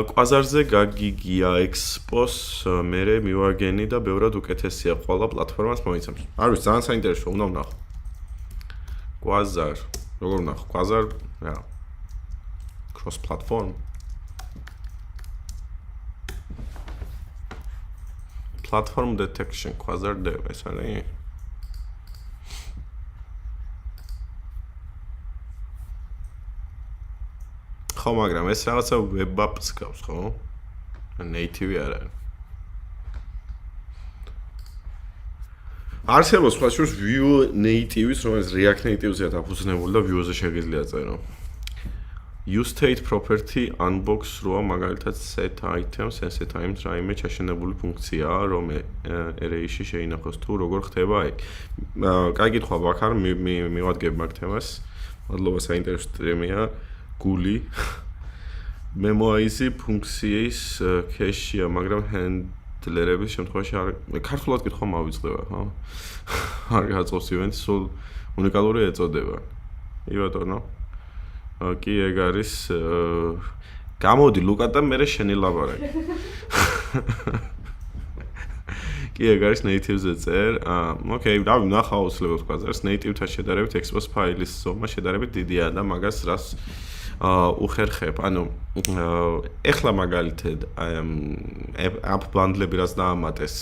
კვაზარზე გაგიგია Expo-ს მერე მივაგენი და ბევრად უკეთესია ყველა პლატფორმას მოიცემს. არ ვიცი, ძალიან საინტერესო, უნდა ვნახო. კვაზარ, როგორ ვნახო? კვაზარ, რა. cross platform platform detection quasar-dev ეს არის ხო მაგრამ ეს რაღაცა web apps გავს ხო native არ არის არსებობს სხვა შორის Vue native-ის რომელიც React native-ზეა დაფუძნებული და Vue-ზე შეგიძლია წერო useState property unbox როა მაგალითად set items and set items რაიმე ჩაშენებული ფუნქციაა რომ array-ში შეინახოს თუ როგორ ხდება ეგ კაი კითხვა ბაქარ მივადგებ მაგ თემას მადლობა საინტერესო სტრიმია გული memoize ფუნქციის cache-ია მაგრამ handler-ების შემთხვევაში არ ქართულად კითხვა მავიწყდება ხო არ გაწევს event-ს სულ უნიკალური ეწოდება კი ბატონო კი ეგ არის გამოდი ლუკა და მე შენი ლაბარაკი კი ეგ არის native-ზე წერ ოკეი რავი ნახა აუცილებლად გვაწერს native-თან შედარებით Expo-ს ფაილის ზომა შედარებით დიდია და მაგას რას უხერხებ ანუ ეხლა მაგალითად app bundle-ები რაც დაამატეს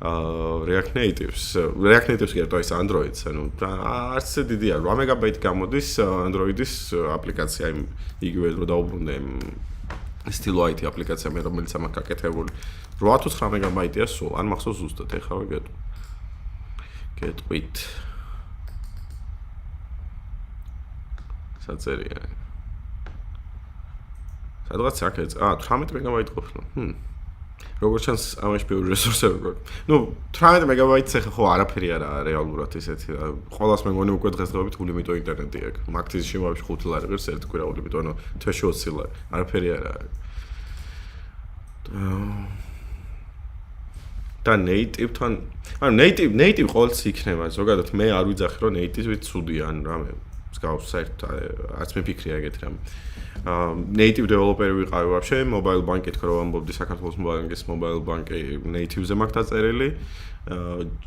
React Native-ს კი არა ის Android-ს ანუ არც დიდია 8 მეგაბაიტი გამოდის Android-ის აპლიკაცია იგივე რომ დაუბრუნდა StyleWhite აპლიკაცია მე რომელიც ამას გაკეთებული 8 თუ 9 მეგაბაიტია სულ არ მახსოვს ზუსტად ეხლა გეტყვით საწერია სადღაც აქეთ 18 მეგაბაიტი ყოფილა როგორც ჩანს ამაში ბევრი რესურსები გვაქვს. ნუ 18 მეგაბაიტს ახლა ხო არაფერი არაა რეალურად ისეთი. ყველას მე მგონი უკვე დღესდღეობით ულიმიტო ინტერნეტი აქვს. მაგთის შემავში 5 ლარი ღირს ერთ კვირა ულიმიტო, ანუ თვეში 20 ლარი. არაფერი არაა. და native-თან, ანუ native ყოველთვის იქნება. ზოგადად მე არ ვიძახი რომ native-ი ცუდია, ან რამე მსგავს საერთოდ არც მიფიქრია ეგეთი რამე. native developer-ი ვიყავი ვაფშე mobile bank-ით რო ამბობდი საქართველოს mobile bank-ი native-ზე მაქვს დაწერილი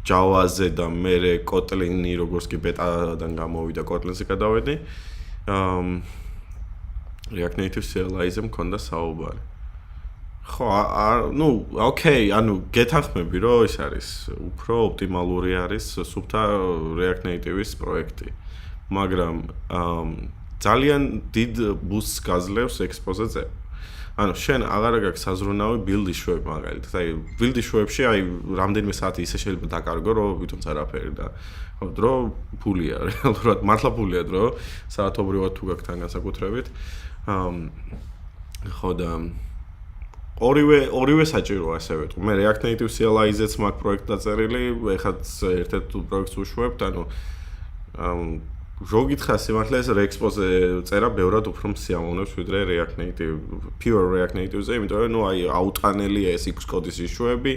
Java-ზე და მე Kotlin-ი როგორც კი beta-დან გამოვიდა Kotlin-ზე გადავედი React Native CLI-ზე მქონდა საუბარი ხო ნუ ოკეი ანუ გეთანხმები რომ ის არის უფრო ოპტიმალური არის სუფთა React Native-ის პროექტი მაგრამ ძალიან დიდ ბუსტს გაძლევს Expo-ზე წერა. ანუ შენ აღარ გაქვს საზრუნავი build issue-ები მაგალითად. აი build issue-ებში აი რამდენიმე საათი ისე შეიძლება დაკარგო, რომ ვითომც არაფერი და ხო დრო ფულია რეალურად მართლა ფულია დრო საათობრივად თუ გაქვს თან განსაკუთრებით. ხო და ორივე საჭიროა ასე ვეთქვი. მე React Native CLI-ზეც მაქვს პროექტი დაწერილი, ეხლა ერთ-ერთ პროექტს ვუშვებთ, ანუ როგორ სიმართლე ეს Expo-ზე წერა ბევრად უფრო მსიამოვნებს ვიდრე React Native, pure React Native-ზე, იმიტომ რომ ნუ აი აუტანელია ეს Xcode-ის issue-ები,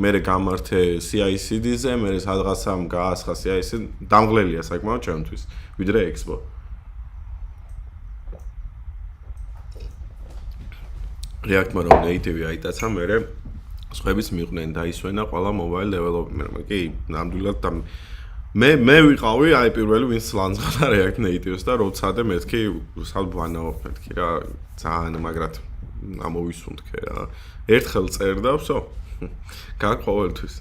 მე გამართე CI/CD-ზე, მე სადღაცამ გაასხა CI/CD, დამღლელია საკმაოდ ჩემთვის, ვიდრე Expo. React-მა რომ native-ი აიტაცა, მე სხვაებიც მიყვნენ და ისვენა ყველა mobile developer-მა. კი, ნამდვილად მე ვიყავი აი პირველი ვინც ლანძღდა React Native-ს და როცადე მეთქი საბანაო მეთქი რა ძალიან მაგრად ამოვისუნთქე რა ერთხელ წერდა ვსო გაკ ყოველთვის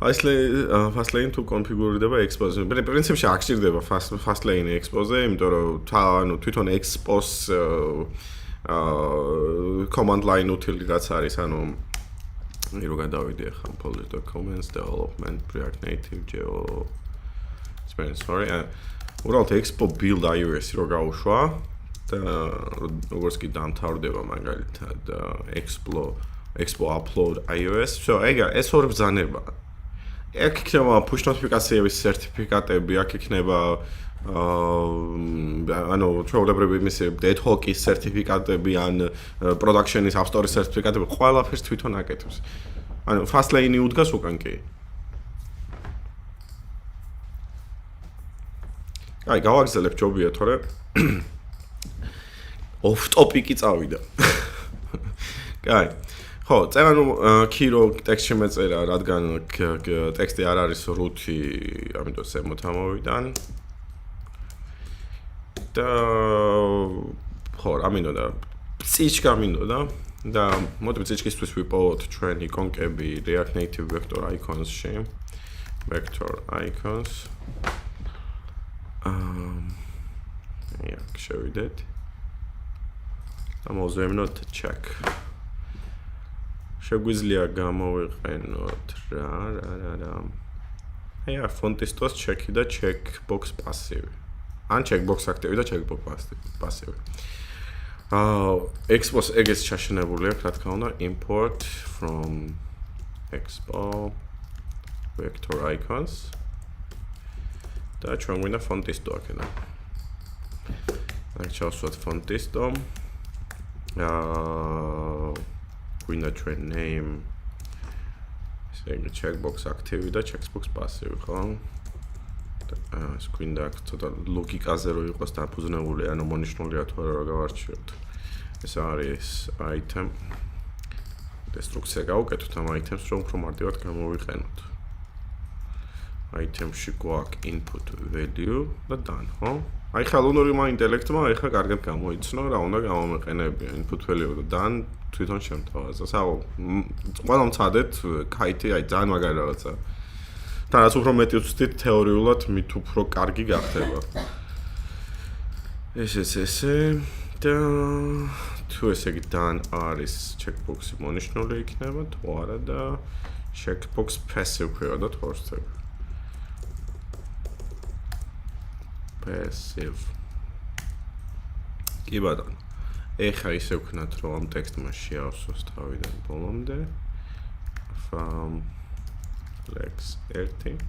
Fastlane თუ კონფიგურირდება Expo-ზე პრინციპში აქ სჭირდება Fastlane Expo-ზე იმიტომ რომ ანუ თვითონ Expo-ს command line utility რაც არის ანუ რო გადავიდი ახლა public documents development React Native geo experience sorry უბრალოდ Expo build iOS-ი რო გავუშვა და როგორც კი დამთავრდება მაგალითად Expo upload iOS so ეს ორი ბრძანება აქ იქნება push notification-ების სერტიფიკატები აქ იქნება ანუ ჩვეულებრივი მისი ad hoc-ის სერტიფიკატები ან production-ის app store-ის სერტიფიკატები ყველაფერს თვითონ აკეთებს. ანუ Fastlane-ი უდგას უკან კი. აი, გავაგზავნებ ჯობია, თორე off topic-ი წავიდა. კაი. ხო, წერა ნუ ქირო ტექსტში მეწერა, რადგან ტექსტი არ არის root-ი, ამიტომ ზემოთ ამოვიდან. და ხო, რა მინდოდა? Ციჩკა მინდოდა და მოდი ციჩკისთვის ვიპოვოთ ჩვენი იკონკები React Native vector icons-ში. Vector icons. შევიდეთ. და მოვზემნოთ check. შეგვიძლია გამოვიყენოთ რა. აი, ფონტის ტოს check-ი და checkbox passive. ან checkbox active და checkbox passive. Expo-ს ეგეც ჩაშენებული აქვს, რა თქმა უნდა, import from Expo vector icons. და ჩვენ გვინდა ფონტის ტო აქედან. აქ ჩავსვათ ფონტის ტო. გვინდა ჩვენ name ესე იგი checkbox active და checkbox passive, ხო? ეს გვინდა აქ ცოტა ლოგიკაზე რო იყოს დაფუძნებული, ანუ მონიშნულია თუ არა რა გავარჩიოთ. ეს არის item დესტრუქცია გავუკეთოთ ამ items, რომ უფრო მარტივად გამოვიყენოთ. item-ში გვაქვს input value და done, ხო? აი ხელოვნურმა ინტელექტმა ახლა კარგად გამოიცნო რა უნდა გამომეყენებია input value და done თვითონ შემთხვევაზე. საო, ყველა მცადეთ kite-ი, აი ძალიან მაგარი რაღაცა. და რაც უფრო მეტი ვცდით თეორიულად, მით უფრო კარგი გახდება. ესე და თუ ესე იგი done არის checkbox-ი მონიშნული იქნება, თუ არა და checkbox passive ხება და თორსებ. Passive. კი ბატონო. ეხა ისე ვქნათ, რომ ამ ტექსტმა შეავსოს თავიდან ბოლომდე. From flex 1.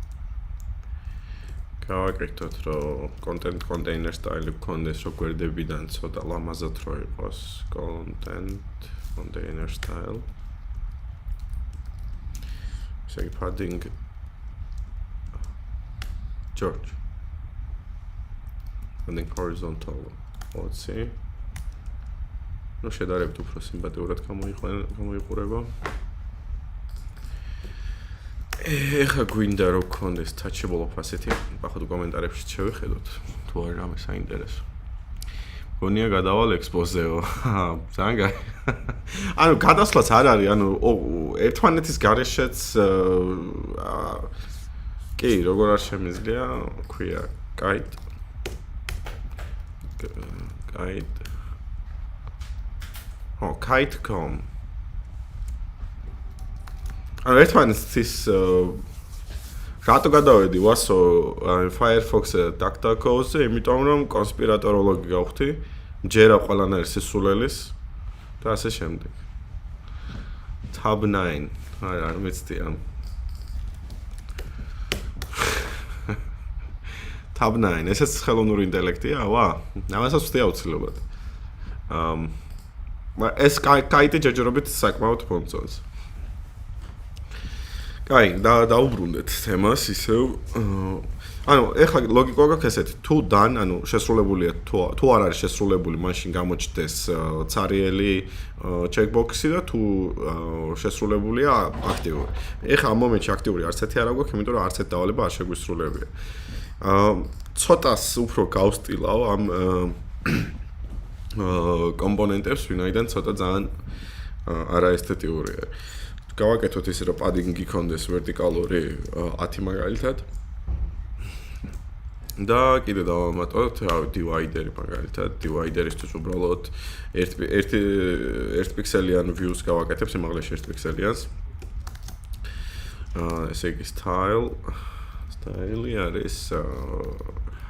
გავაკეთოთ, რომ content container style გქონდეს, რომ გვერდებიდან ცოტა ლამაზად რო იყოს content container style. Say padding George. And then horizontal. Let's see. ნუ შედარებით უფრო სიმპათიურად გამოიყურება. ეხა გვინდა რომ გქონდეს touchable opacity. ახლა კომენტარებში შევხედოთ. თუ არ რამე საინტერესო. გონია გადავალ Expo-ზეო. ძალიან კაი. ანუ გადასვლაც არ არის, ანუ ერთმანეთის გარეშეც კი, როგორ არ შემიძლია, ქვია, guide kite.com ანუ ერთმანეთის რატო გადავედი ვასო Firefox-ზე და DuckDuckGo-ზე, იმიტომ რომ კონსპირატოროლოგი გავხდი, მჯერა ყველანაირ სისულელის და ასე შემდეგ. Tab 9 არ მიცდია. Tab 9 ესეც ხელოვნური ინტელექტია, ვა? ამასაც ვხდი აუცილებლად. ეს kite ჯერჯერობით საკმაოდ მომწონს. კაი, დაუბრუნდეთ თემას ისევ. ანუ ეხლა ლოგიკა გაქვს ესეთი, თუ done, ანუ შესრულებულია, თუ არ არის შესრულებული, მაშინ გამოჩნდეს ცარიელი checkbox-ი და თუ შესრულებულია აქტიური. ეხლა ამ მომენტში აქტიური არც ერთი არ აქვს, იმიტომ რომ არც ერთი დავალება არ შეგვისრულებია. ცოტას უფრო გავსტილავ ამ კომპონენტებს, ვინაიდან ცოტა ძალიან არაესთეტიურია. გავაკეთოთ ისე, რომ padding-ი გქონდეს ვერტიკალური 10 მაგალითად. და კიდე დავამატოთ, divider-ი მაგალითად, divider-ისთვის უბრალოდ 1 პიქსელიან views გავაკეთებ, სიმაღლეში 1 პიქსელიანს. ესე იგი style-ი არის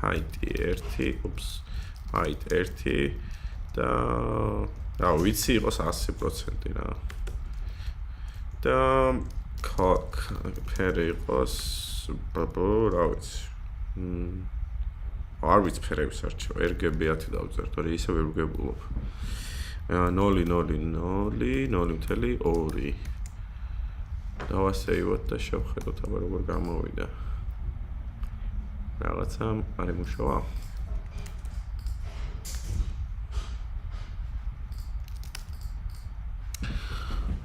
height 1, height 1 და ვიცი იყოს 100% რა. და ფერი იყოს რა ვიცი. არ ვიცი ფერების არჩევა, RGB 10 დავწერთ, ორი ისე ვერ ვგებულობ. 0.0.0.2 დავასეივოთ და შევხედოთ აბა როგორ გამოვიდა. რაღაცა არ იმუშავა.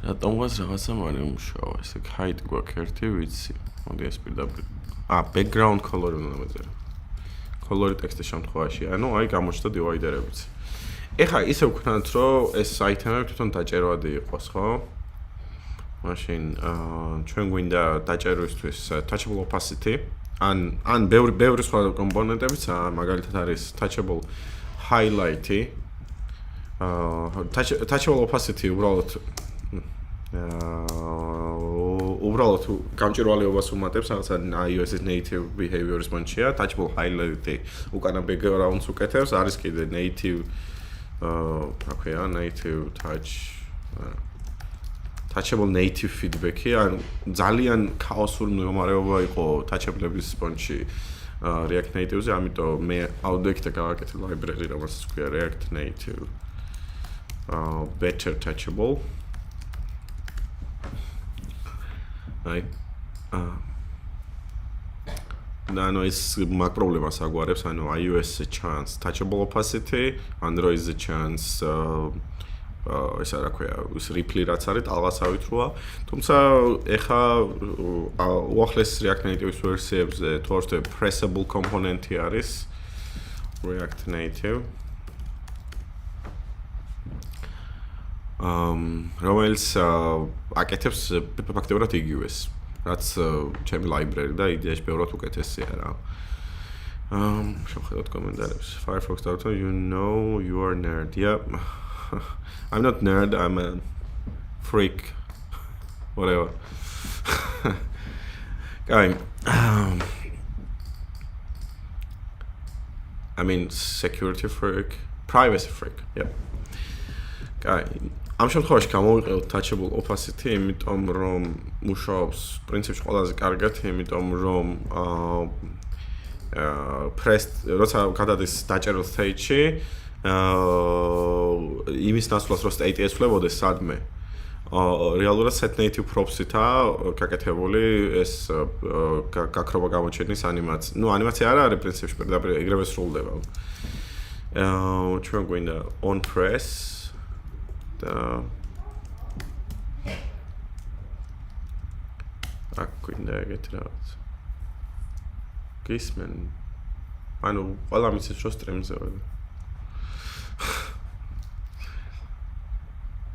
რატომღაც რაღაცა არ იმუშავა. ესე height გვაქვს 1 ვიცი. მოდი ეს პირდაპირ. background color უნდა დავეწერო. color ტექსტის შემთხვევაში, ანუ აი გამოჩნდა divider-ებიც. ეხლა ისე ვქნათ, რომ ეს აიტემები თვითონ დაჭერვადი იყოს, ხო? მაშინ ჩვენ გვინდა დაჭერვისთვის touchable opacity, ან ბევრი სხვა კომპონენტებიც, მაგალითად არის touchable highlight-ი. touchable opacity უბრალოდ გამჭვირვალეობას უმატებს, რაღაცა iOS-ის native behavior response-ია, touchable highlight-ი უკანა background-ს უკეთებს, არის კიდე native native touchable native feedback-ი, ანუ ძალიან ქაოსური მდგომარეობა იყო touchable-ების response-ში React Native-ზე, ამიტომ მე აუდექტა გავაკეთე library, რომელსაც ქვია React Native better touchable. აი ანუ ეს მაგ პრობლემას აგვარებს, ანუ iOS-ზე chance touchable opacity, Android-ზე chance ეს რა ქვია, ის replay რაც არის, ტალღასავით როა. თუმცა ეხა უახლეს React Native-ის ვერსიებზე თორსტე pressable component-ი არის React Native. რომელიც აკეთებს ფაქტობრივად იგივეს, რაც ჩემი library და იდეაში ბევრად უკეთესია რა. შევხედოთ კომენტარებს. Firefox.com, you know you are nerd. Yeah. I'm not nerd, I'm a freak. Whatever. Going. I mean security freak, privacy freak. Yeah. Going. ამ შემთხვევაში გამოვიყევ touchable opacity, იმიტომ რომ მუშაობს პრინციპში ყველაზე კარგად, იმიტომ რომ როცა გადადის დაჭერილ stage-ში, იმის ნაცვლად რომ state ესვლებოდეს სადმე. რეალურად set native props-ითაა გაკეთებული ეს გაქრობა გამოჩენის ანიმაცია. ნუ ანიმაცია არ არის პრინციპში, პირდაპირ ეგრევე სრულდება. ჩვენ გვინდა on press და აქ გვინდა ეგეთი რაღაც. გისმენ. ანუ ყველა მიცის რომ სტრიმზე ვარ.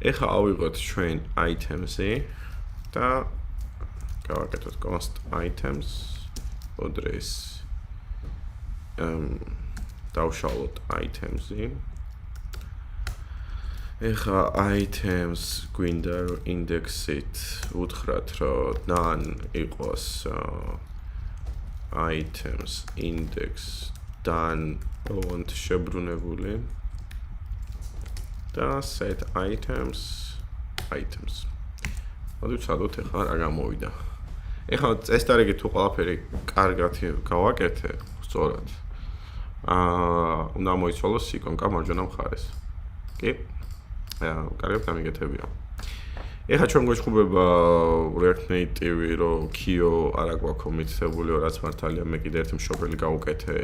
ეხლა ავიღოთ ჩვენ items-ი და გავაკეთოთ const items address დავშალოთ items-ი. ეხლა items გვინდა რომ index-ით უთხრათ რომ done იყოს items index done on შებრუნებული და set items. მოდი ვცადოთ ეხლა რა გამოვიდა. ეხლა წესდარიგით თუ ყველაფერი კარგად გავაკეთე, სწორად. უნდა მოიცვალოს იკონკა მარჯვენა მხარეს. კი? კარგად გამიგეთებია. ეხლა ჩვენ გვეშხუბება React Native-ი, რომ Kio არა გვაქვს მითითებულიო, რაც მართალია, მე კიდე ერთი მშობელი გავუკეთე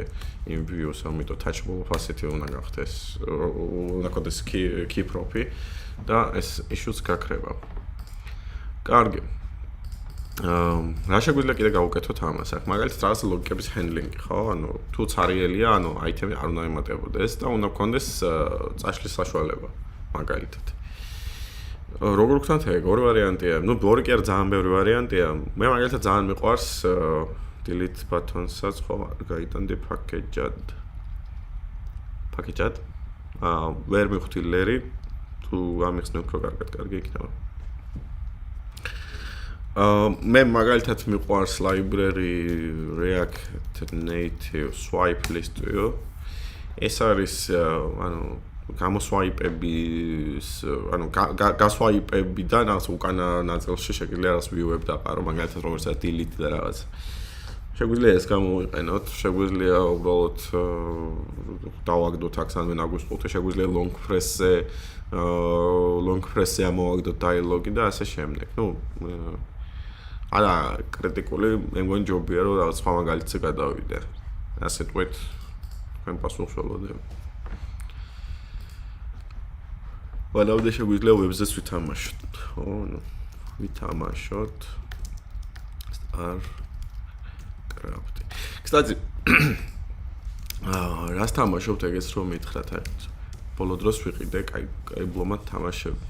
იმ views-ს, ამიტომ touchable opacity უნდა გახდეს, უნდა გქონდეს key prop-ი და ეს issues გაქრება. კარგი. რა შეგვიძლია კიდე გავუკეთოთ ამას? აქ მაგალითად რაღაც ლოგიკების handling-ი, ხო? ანუ თუ ცარიელია, ანუ item-ი არ უნდა იმატებოდეს და უნდა გქონდეს წაშლის საშუალება, მაგალითად. როგორ ვქნათ ეგ? ორი ვარიანტია. ნუ ორი კი არა, ძალიან ბევრი ვარიანტია. მე მაგალითად ძალიან მიყვარს delete button-საც ხო გაიტანდი package-ად. ვერ მივხვდი leri, თუ ამიხსნე უფრო კარგი იქნება. მე მაგალითად მიყვარს library React Native swipe list-ი. ეს არის ანუ გამოსვაიპების, ანუ გასვაიპებიდან რაღაც უკანა ნაწილში შეგვიძლია რაღაც view-ები დაყარო, მაგალითად რომელსაც delete და რაღაც. შეგვიძლია ეს გამოვიყენოთ, შეგვიძლია უბრალოდ დავაგდოთ აქ სანამ აგვისყოთ, შეგვიძლია long press-ზე ამოვაგდოთ dialogue-ი და ასე შემდეგ. ნუ არა კრიტიკული, მე მგონი ჯობია რომ რაღაც სხვა მაგალითზე გადავიდე. ასე თქვით, თქვენ პასუხს ველოდებ. ვანაუდა შეგვიძლია web-ზეც ვითამაშოთ. ხო, ნუ ვითამაშოთ. Кстати, რას თამაშობთ ეგეც რომ მითხრათ აი. ბოლო დროს ვიყიდე, კაი ბლომად თამაშები.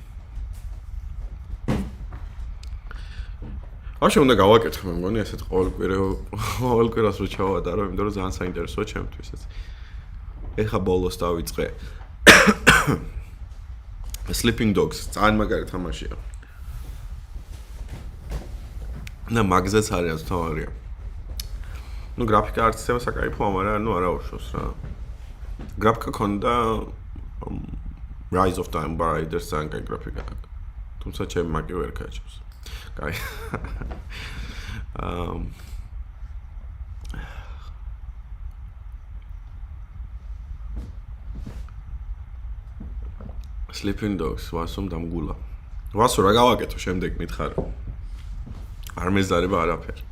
ახლა უნდა გავაკეთო, მე მგონი ესეთ ყოველ კვირას რო ჩავატარო, იმიტომ რომ ძალიან საინტერესოა ჩემთვისაც. ეხა ბოლოს დავიწყე. Sleeping Dogs, ძალიან მაგარი თამაშია. და მაგზეც არის თავარია. ნუ გრაფიკა არც ისე საკაიფოა, მაგრამ ნუ არა უშავს რა. გრაფიკა ქონდა Rise of the Empire Raiders ძალიან კაი გრაფიკა. თუმცა ჩემი მაკი ვერ გაჩვენს. კაი. Sleeping Dogs, ვასომ დამგულა. ვასო რა გავაკეთო შემდეგ მითხარი. არ მეზარება არაფერი.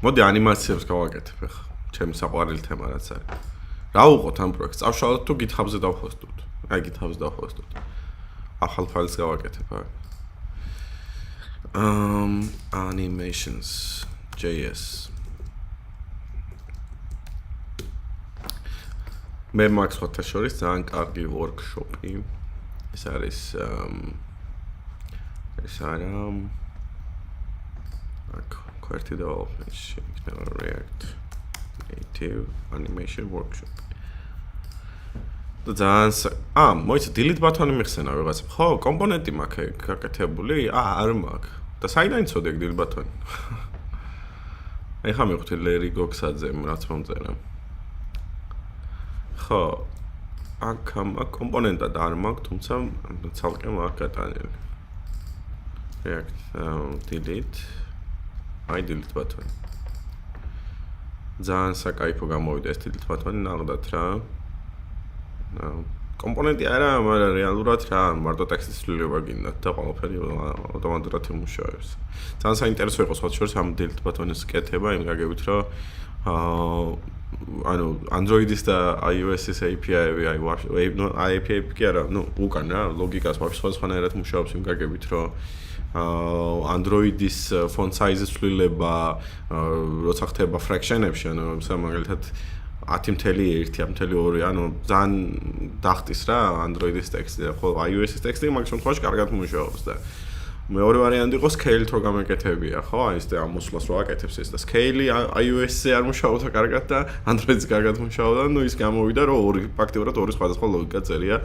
მოდი ანიმაციებს გავაკეთებ ახლა. ჩემი საყვარელი თემა რაც არის. რა უყოთ ამ პროექტს? წავშალოთ თუ GitHub-ზე დავხოსტოთ? აი GitHub-ზე დავხოსტოთ. ახალ ფაილს გავაკეთებ აი. Animations.js მე მაქვს ხოთა შორის ძალიან კარგი workshop-ი. ეს არის QWERTY development-ში იქნება React Native Animation Workshop. და ძალიან მოიცა delete ბატონი მიხსენა ვიღაცა. ხო, კომპონენტი მაქვს გაკეთებული? არ მაქვს. და საიდან იცოდე delete ბატონი? ეხა მივხვდი ლერი გოქსაძე რაც მომწერა. ხო, აქ კომპონენტად არ მაქვს, თუმცა ცალკე მაქვს გატანილი. React delete delete ბატონი. ძალიან საკაიფო გამოვიდა ეს delete ბატონი, ნახდათ რა. კომპონენტი არა, მაგრამ რეალურად რა, მარტო ტექსტის ცვლილება გინდათ და ყველაფერი ავტომატურად იმუშავებს. ძალიან საინტერესო იყო სხვა შორის ამ delete ბატონის კეთება, იმ გაგებით რომ ანუ Android-ის და iOS-ის API-ები, API კი არა, ნუ უკან რა, ლოგიკას ვაფშე სხვადასხვანაირად მუშაობს იმ გაგებით, რომ Android-ის font size-ის ცვლილება, როცა ხდება fraction-ებში, ანუ მაგალითად 10.1, 10.2, ანუ ძალიან დახტის რა Android-ის ტექსტი, ხო iOS-ის ტექსტი მაგ შემთხვევაში კარგად მუშაობს და მეორე ვარიანტი იყო scale-ით რო გამეკეთებია, ხო? აი ეს და ამოსვლას რო აკეთებს ეს და scale-ი iOS-ზე არ მუშაობდა კარგად და Android-ზე კარგად მუშაობდა, ნუ ის გამოვიდა, რომ ფაქტიურად ორი სხვადასხვა ლოგიკა წერია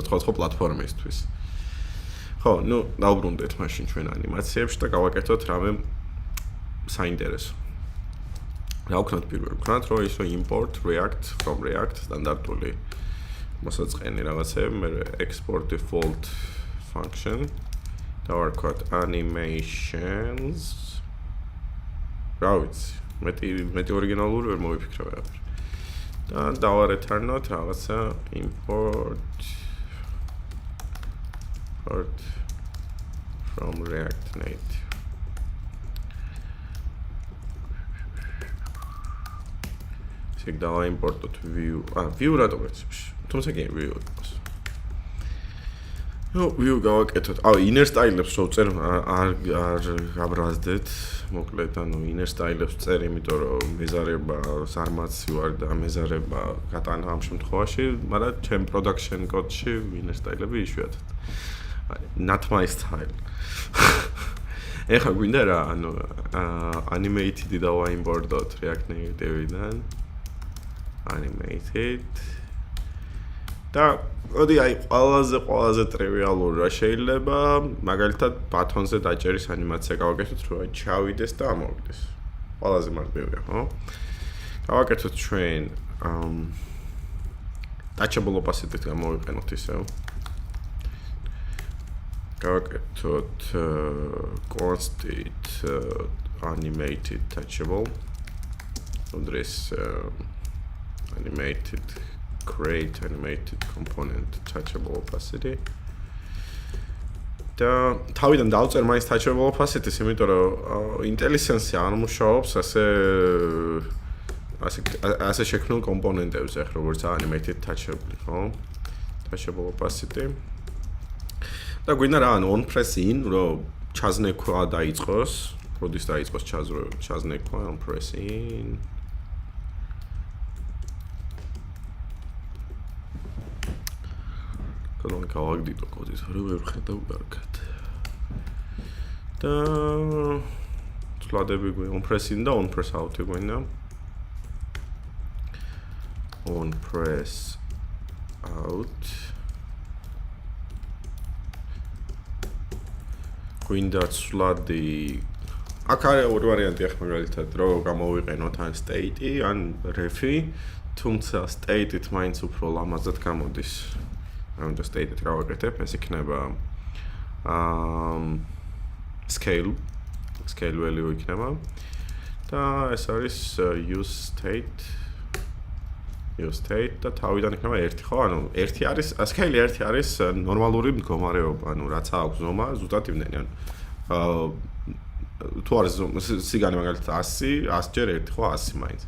სხვადასხვა პლატფორმისთვის. ხო, ნუ დავბრუნდეთ მაშინ ჩვენ ანიმაციებში და გავაკეთოთ რამე საინტერესო. რა ვქნათ პირველ? ვქნათ რომ ის import React from React სტანდარტული მოსაწყენი რაღაცები, მე export default function დავარქვათ animations. რა ვიცი, მეტი ორიგინალური ვერ მოვიფიქრე ვეღარ. და დავარეturn-ოთ რაღაცა import from React Native. ისე დავაიმპორტოთ view. View რატო გეცემს? თუმცა კი view იყოს. ნუ view გავაკეთოთ. inner style-ებს რო წერ არ გაბრაზდეთ. მოკლედ, ანუ inner style-ებს წერ, იმიტომ რომ მეზარება სარმაცი ვარ და მეზარება გატანა ამ შემთხვევაში, მაგრამ ჩემ production code-ში inner style-ები იშვიათად. Not my style. ეხა გვინდა რა, ანუ animated-ი დავაიმპორტოთ React Native-დან. Animated. და ოდი აი ყველაზე ტრივიალური რა შეიძლება, მაგალითად ბატონზე დაჭერის ანიმაცია გავაკეთოთ, რომ აი ჩავიდეს და ამოვიდეს. ყველაზე მარტივია, ხო? გავაკეთოთ ჩვენ touchable opacity-ით გამოვიყენოთ ისევ. გავაკეთოთ constant animated touchable. უდრის animated create animated component touchable opacity. და თავიდან დავწერ მაინც touchable opacity-ს, იმიტომ რომ IntelliSense არ მუშაობს ასე შექმნილ კომპონენტებზე, როგორც animated touchable, ხო? Touchable opacity. და გვინდა რა, ანუ on press in, რომ ჩაზნექვა დაიწყოს, როდის დაიწყოს ჩაზნექვა, on press in. კანონი გავაგდიდო კოდის, რომ ვერ ხედავ კარგად. და ცვლადები გვი on press in და on press out-ი გვინდა. On press out. გვინდა ცვლადი აქ არის ორი ვარიანტი ახლა მაგალითად რომ გამოვიყენოთ ან state-ი ან ref-ი, თუმცა state-ით მაინც უფრო ლამაზად გამოდის. ანუ და state-ით გავაკეთებ, ეს იქნება scale value იქნება და ეს არის use state და თავიდან იქნება 1, ხო? ანუ 1 არის, scale 1 არის ნორმალური მდგომარეობა, ანუ რაც აქვს ზომა, ზუსტად იმდენი, ანუ თუ არის სიგანი მაგალითად 100, 100 ჯერ 1, ხო, 100 მაინც.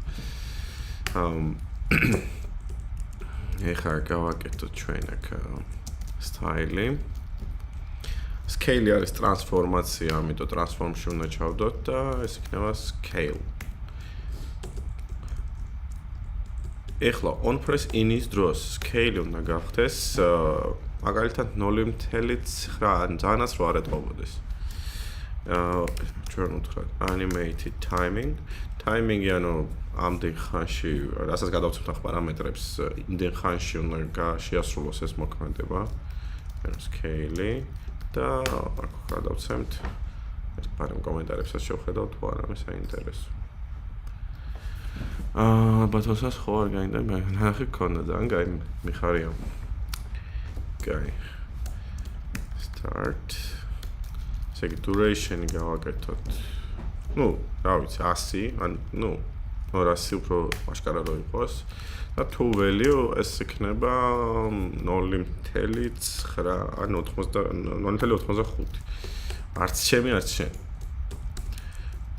ეხლა გავაკეთოთ ჩვენ აქ style-ი. Scale არის ტრანსფორმაცია, ამიტომ transform-ში უნდა ჩავდოთ და ეს იქნება scale. ეხლა on press in-ის დროს scale უნდა გახდეს მაგალითად 0.9 ძალიანაც რო არ ეტყობოდეს. ჩვენ ვთქვათ animated timing. Timing-ი ანუ ამდენ ხანში, რასაც გადავწევთ ახ პარამეტრებს, იმდენ ხანში უნდა შეასრულოს ეს მოქმედება. Scale-ი და აქ გადავცემთ ეს პარამ კომენტარებსაც შევხედავთ, თუ არა მე საინტერესო. ბათონსაც ხო არ გაინდა, ნახე ქონდა ძალიან კაი მიხარია. კაი. Start. ესე duration-ი გავაკეთოთ. ნუ, რა ვიცი, 100, ან ნუ 200 უფრო აშკარა რო იყოს. და to value ეს იქნება 0.9 ან 0.85. არც ჩემი, არც შენ.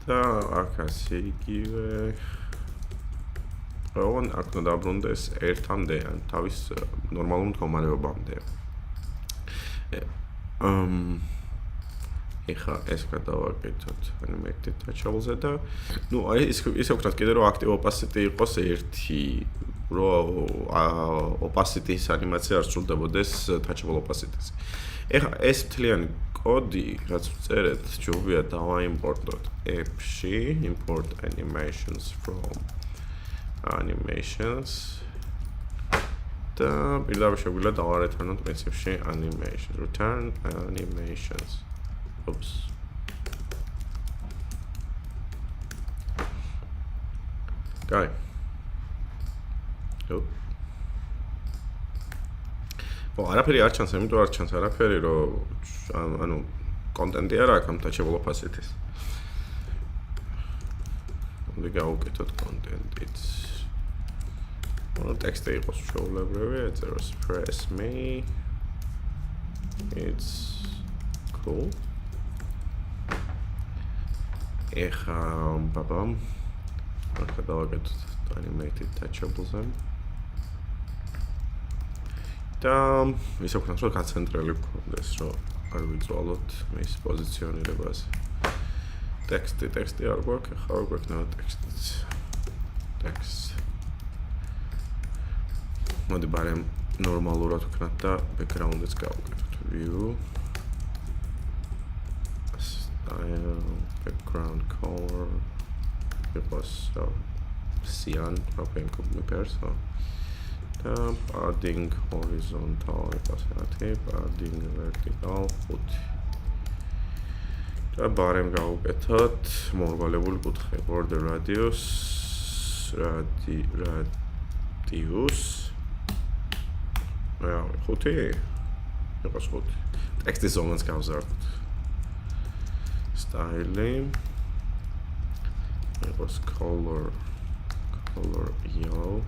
და აქ ასე იგივე რომ აქ უნდა დაბრუნდეს 1-მდე, ან თავის ნორმალურ მდგომარეობამდე. ეხლა ეს გადავაკეთოთ animated touchable-ზე და ნუ აი ისე ვქნათ კიდე რომ active opacity იყოს 1, რომ opacity-ის ანიმაცია არ სრულდებოდეს touchable opacity-ზე. ეხლა ეს მთლიანი კოდი, რაც ვწერეთ, ჯობია დავაიმპორტოთ app-ში, import animations from animations და პირდაპირ შეგვიძლია დავარეთანოთ პრინციპში animations, return animations. Oops. Guy. Oh. Well, არაფერი არ ჩანს, იმიტომ არ ჩანს არაფერი, რომ ანუ კონტენტი არ აქვს ამ touchable opacity-ს. უნდა გავუკეთოთ კონტენტიც. ტექსტი იყოს ჩვეულებრივი, ეწეროს press me. It's cool. ეხა ბაბამ ახლა დავაკეთოთ animated touchable-ზე. და ისე ვქნათ, რომ გაცენტრელი გქონდეს, რომ არ ვიწვალოთ მის პოზიციონირებაზე. ტექსტი არ გვაქვს, ახლა არ გვექნება ტექსტიც. text. მოდი ბარემ ნორმალურად ვქნათ და background-იც გავუკეთოთ. View. Style, background color. იყოს cyan, proper comparison. Padding horizontal, padding vertical, 5. და ბარემ გავუკეთოთ მომრგვალებული კუთხე, border radius. რა, 5? იყოს 5. ტექსტის ზომაც გავზარდოთ. Style. იყოს color yellow.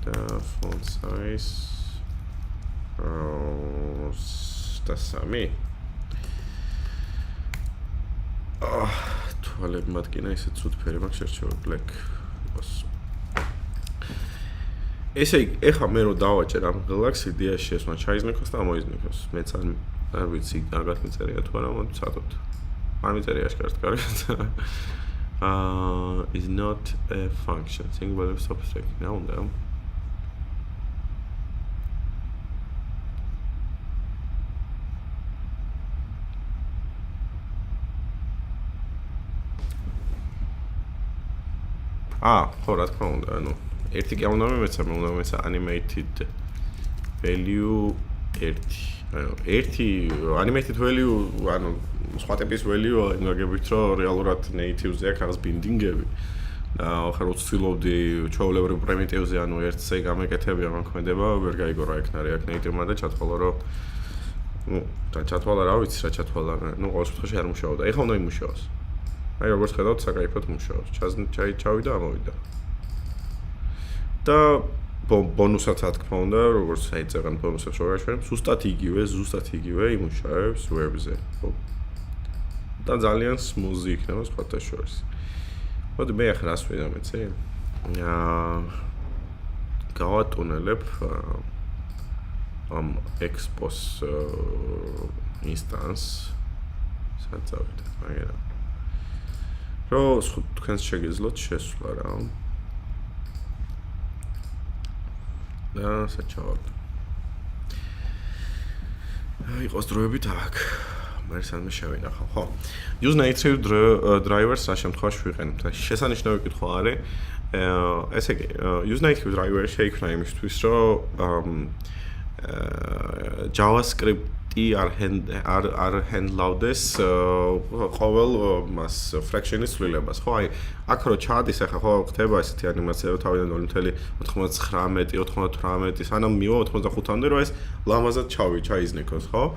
The font size stasami. Toilet matkina is it suit very much black. ესე იგი, ეხა მე რო დავაჭერ ამ Galaxy D-ში ეს მაჩ აიზნიქოს და მოიზნიქოს. მეც არ ვიცი, კარგად მიწერია თუ არა, მოდი წადოთ. არ მიწერია აშკარად კარგად. Is not a function. Think about it, subtract. Now, ხო, რა თქმა უნდა, ანუ ერთი კი უნდა მიმეცა, მე უნდა მიმეცა animated value 1. ანუ ერთი animated value, ანუ სხვა ტიპის value იმაგებით, რომ რეალურად native-ზე აქვს რაღაც binding-ები. და ახლა რო ვცდილობდი ჩვეულებრივ პრიმიტივზე, ანუ ერთზე გამეკეთებია მოქმედება, ვერ გაიგო რა იქნა React Native-მა და ჩათვალა, რომ ჩათვალა რა ვიცი, რა ჩათვალა, ყოველ შემთხვევაში არ მუშაობდა. ეხლა უნდა იმუშაოს. აი როგორც ხედავთ, საკაიფოდ მუშაობს. ჩავიდა, ამოვიდა. და ბონუსად რა თქმა უნდა, როგორც საიტზეღან ბონუსებს რო გაშვენებ, ზუსტად იგივე იმუშავებს ვებზე. და ძალიან smooth იქნება სხვათა შორის. მოდი მე ახლა რას ვიღებ, მეცი? გავატუნელებ ამ Expo-ს instance საწავით, მაგრამ რო თქვენს შეგეძლოთ შესვლა რა. და საჩავარდ. იყოს დროებით აქ. მე სამე შევინახავ, ხო. Use native drivers რა შემთხვევაში ვიყენებ. შესანიშნავი კითხვა არის. ესე იგი, use native driver შეიქმნა იმისთვის, რომ JavaScript-ი არ handle-ავდეს ყოველ მას fraction-ის ცვლილებას, ხო? აი, აქ რო ჩადის, ახლა ხო ხდება ესეთი ანიმაცია, რომ თავიდან 0.99, 98, სანამ მივა 85-მდე, რომ ეს ლამაზად ჩაიზნეკოს, ხო?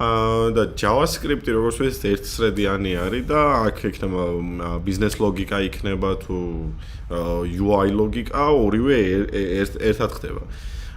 და JavaScript-ი როგორც ვთქვით, ერთსრედიანი არის და აქ იქნება business logika იქნება თუ UI logika, ორივე ერთად ხდება.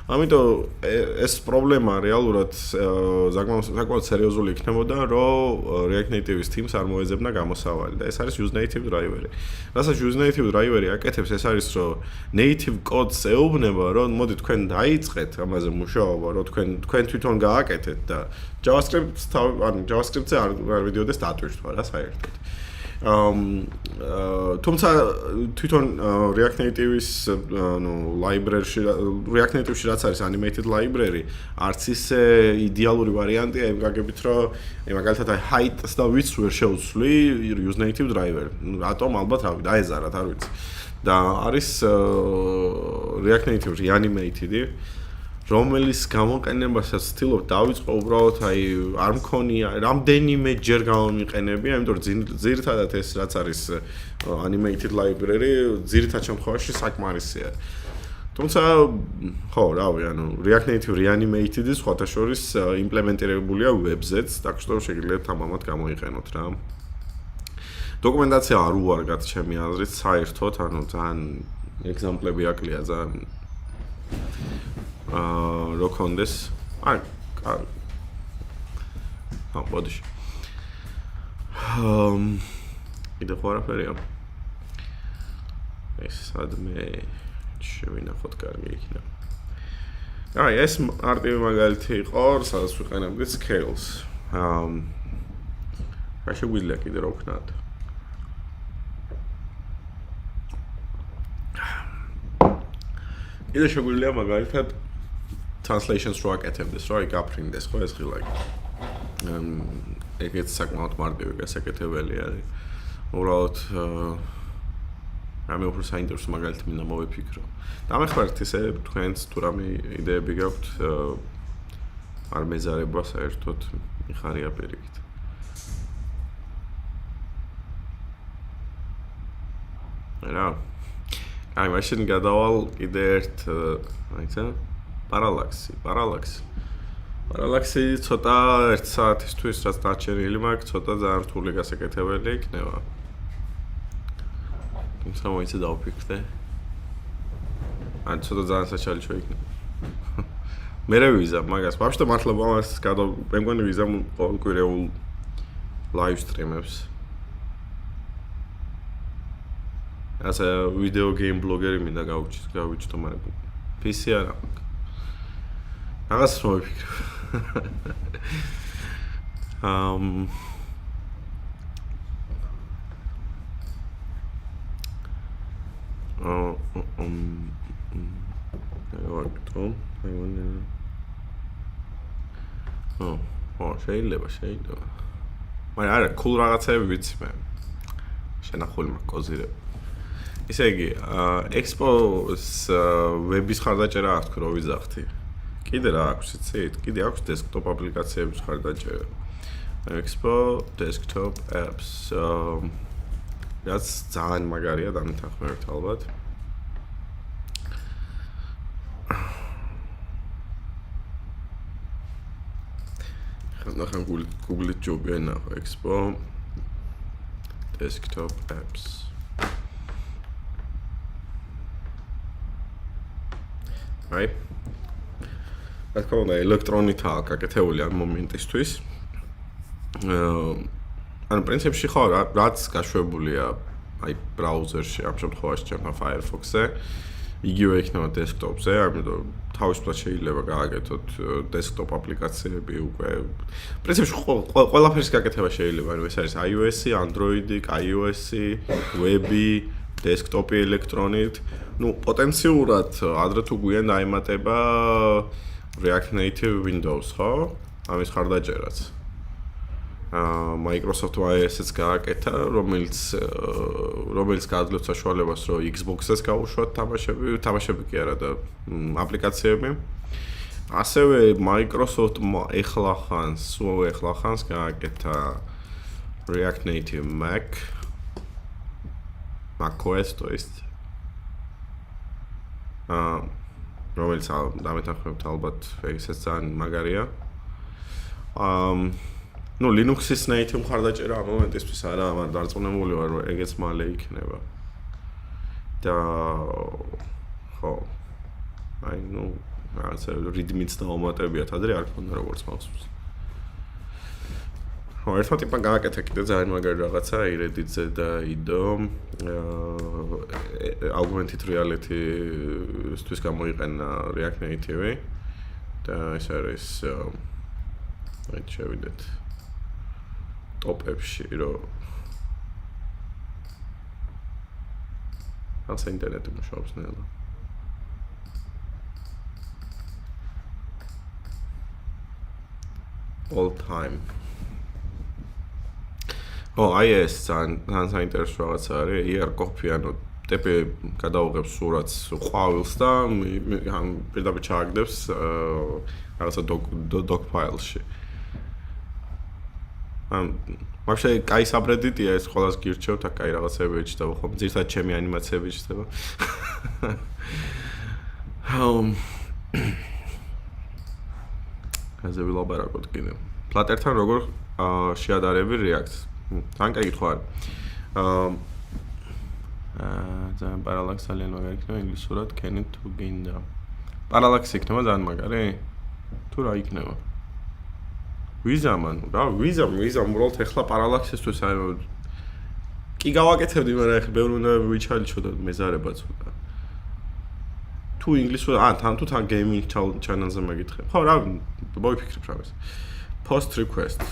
ამიტომ ეს პრობლემა რეალურად საკმაოდ სერიოზული იქნებოდა, რომ React Native-ის teams არ მოეძებნა გამოსავალი და ეს არის use native driver-ი. რასაც use native driver-ი აკეთებს, ეს არის რომ native code-ს ეუბნება, რომ მოდი თქვენ დაიწყეთ ამაზე მუშაობა, რომ თქვენ თვითონ გააკეთეთ და JavaScript-ზე არ ვიდიოდეს დატვირთვა რა საერთოდ. თუმცა თვითონ React Native-ის library-ში React Native-ში რაც არის animated library, არც ისე იდეალური ვარიანტია იმ გაგებით, რომ მაგალითად აი height-ს და width-ს ვერ შეუცვლი use native driver. რატომ ალბათ რა ვიცი, დაეზარათ, არ ვიცი. და არის React Native reanimated-ი, რომელიც გამოყენებასაც ვცდილობ დავიწყო უბრალოდ აი არ მქონია რამდენიმე ჯერ გამომიყენებია, იმიტომ რომ ძირითადად ეს რაც არის animated library ძირითად შემთხვევაში საკმარისია. თუმცა ხო, რავი, ანუ React Native reanimated-ი სხვათა შორის იმპლემენტირებულია web-ზეც, так что შეგიძლიათ ამამად გამოიყენოთ რა. დოკუმენტაცია არ უარგად ჩემი აზრით, საერთოდ, ანუ ძალიან ეგზამპლები აკლია ძალიან რო კონდეს აი ბოდიში კიდე ხوارაფერია ეს სადმე შევინახოთ კარგი იქნება აი ეს არტივი მაგალითი იყო სადაც ვიყენებდი scales რა შეგვიძლია კიდე რა ვქნათ კიდე შეგვიძლია მაგალითად translations რო აკეთებდეს, რო აი გაფრინდეს, ხო ეს ხილაკი. ეგეც საკმაოდ მარტივი გასაკეთებელი არის. უბრალოდ რამე უფრო საინტერესო მაგალითი მინდა მოვიფიქრო. დამეხმარეთ ისე თქვენს თუ რამე იდეები გაქვთ არ მეზარება საერთოდ მიხარია პირიქით. რა. აი მაშინ გადავალ კიდე ერთ აიცა პარალაქსი ცოტა 1 საათისთვის რაც დაჩერილი მაქვს, ცოტა ძალიან რთული გასაკეთებელი იქნება. თუმცა მოიცა დავფიქრდე. ან ცოტა ძალიან საჩალი შეიქნება. მე ვიზამ მაგას. ვაფშე მართლა ამას მე მგონი ვიზამ კონკურენულ live stream-ებს. ასე video game blogger-ი მინდა გავიჩნო, მაგრამ PC არა. Რაღაც მოვიფიქრე. შეიძლება. მაგრამ არა, cool რაღაცები ვიცი მე. შენახული მაქვს კოზირები. ისე იგი, Expo-ს ვების ხარდაჭერა აქვს, რო ვიზახთი. კიდე რა აქვს, იცით? კიდე აქვს desktop აპლიკაციების ხარდაჭერა. Expo desktop apps. რაც ძალიან მაგარია დამეთანხმებით ალბათ. ნახან Google-ით ჯობია ნახო Expo desktop apps. აი. რა თქმა უნდა, ელექტრონითაა გაკეთებული ამ მომენტისთვის. ანუ პრინციპში ხო რაც გაშვებულია აი ბრაუზერში, ამ შემთხვევაში ჩემთან Firefox-ზე, იგივე იქნება desktop-ზე, ამიტომ თავისუფლად შეიძლება გააკეთოთ desktop აპლიკაციები უკვე. პრინციპში ყველაფერის გაკეთება შეიძლება, ანუ ეს არის iOS-ი, Android-ი, iOS-ი, web-ი, desktop-ი ელექტრონით. ნუ პოტენციურად ადრე თუ გვიან დაემატება React Native Windows, ხო? ამის ხარდაჭერაც. Microsoft-მა ესეც გააკეთა, რომელიც გაძლევს საშუალებას, რომ Xbox-ს გაუშვათ თამაშები კი არა და აპლიკაციები. ასევე Microsoft-მა ეხლახანს გააკეთა React Native macOS, то есть რომელიც დამეთანხმებთ ალბათ ისეც ძალიან მაგარია. Ну, Linux-ის native მხარდაჭერა ამ მომენტისთვის არა, მაგრამ დარწმუნებული ვარ, რომ ეგეც მალე იქნება. და ხო. აი, ну, რაღაცა readme-ს დაუმატებიათ, ადრე არ ქონდა როგორც მახსოვს. ხო, ერთმა ტიპმა გააკეთა კიდე ძალიან მაგარი რაღაცა Reddit-ზე და იდო. Augmented reality-ისთვის გამოიყენა React Native-ი და ეს არის აი შევიდეთ ტოპებში, რომ ასე ინტერნეტი მუშაობს ნელა. All time. აი ეს ძალიან საინტერესო რაღაცა არის, ER-Copy, ანუ ტიპი გადაუღებს სურათს ყვავილს და პირდაპირ ჩააგდებს რაღაცა doc file-ში. Вообще, кай сабредიტია ეს ყველას გირჩევთ, აქ კაი რაღაცები ეჩდება ხომ, ძირთად ჩემი ანიმაციები ეჩდება. ასე ვილაპარაკოთ კიდე. Flutter-თან როგორ შეადარები React-ს? თან კაი კითხვა არის. ძალიან პარალაქსი ძალიან მაგარი იქნება ინგლისურად, can it to გინდა. პარალაქსი იქნება ძალიან მაგარი? თუ რა იქნება? ვიზამან, რა ვიზამ უბრალოდ ეხლა პარალაქსისთვის აი კი გავაკეთებდი, მაგრამ ეხლა ბევრი უნდა ვიჩალიჩო და მეზარებაც უნდა. თუ ინგლისურად, თან გეიმინგ ჩანელზე მეკითხებ. ხო, რა მოიფიქრებ რამეს. Post request.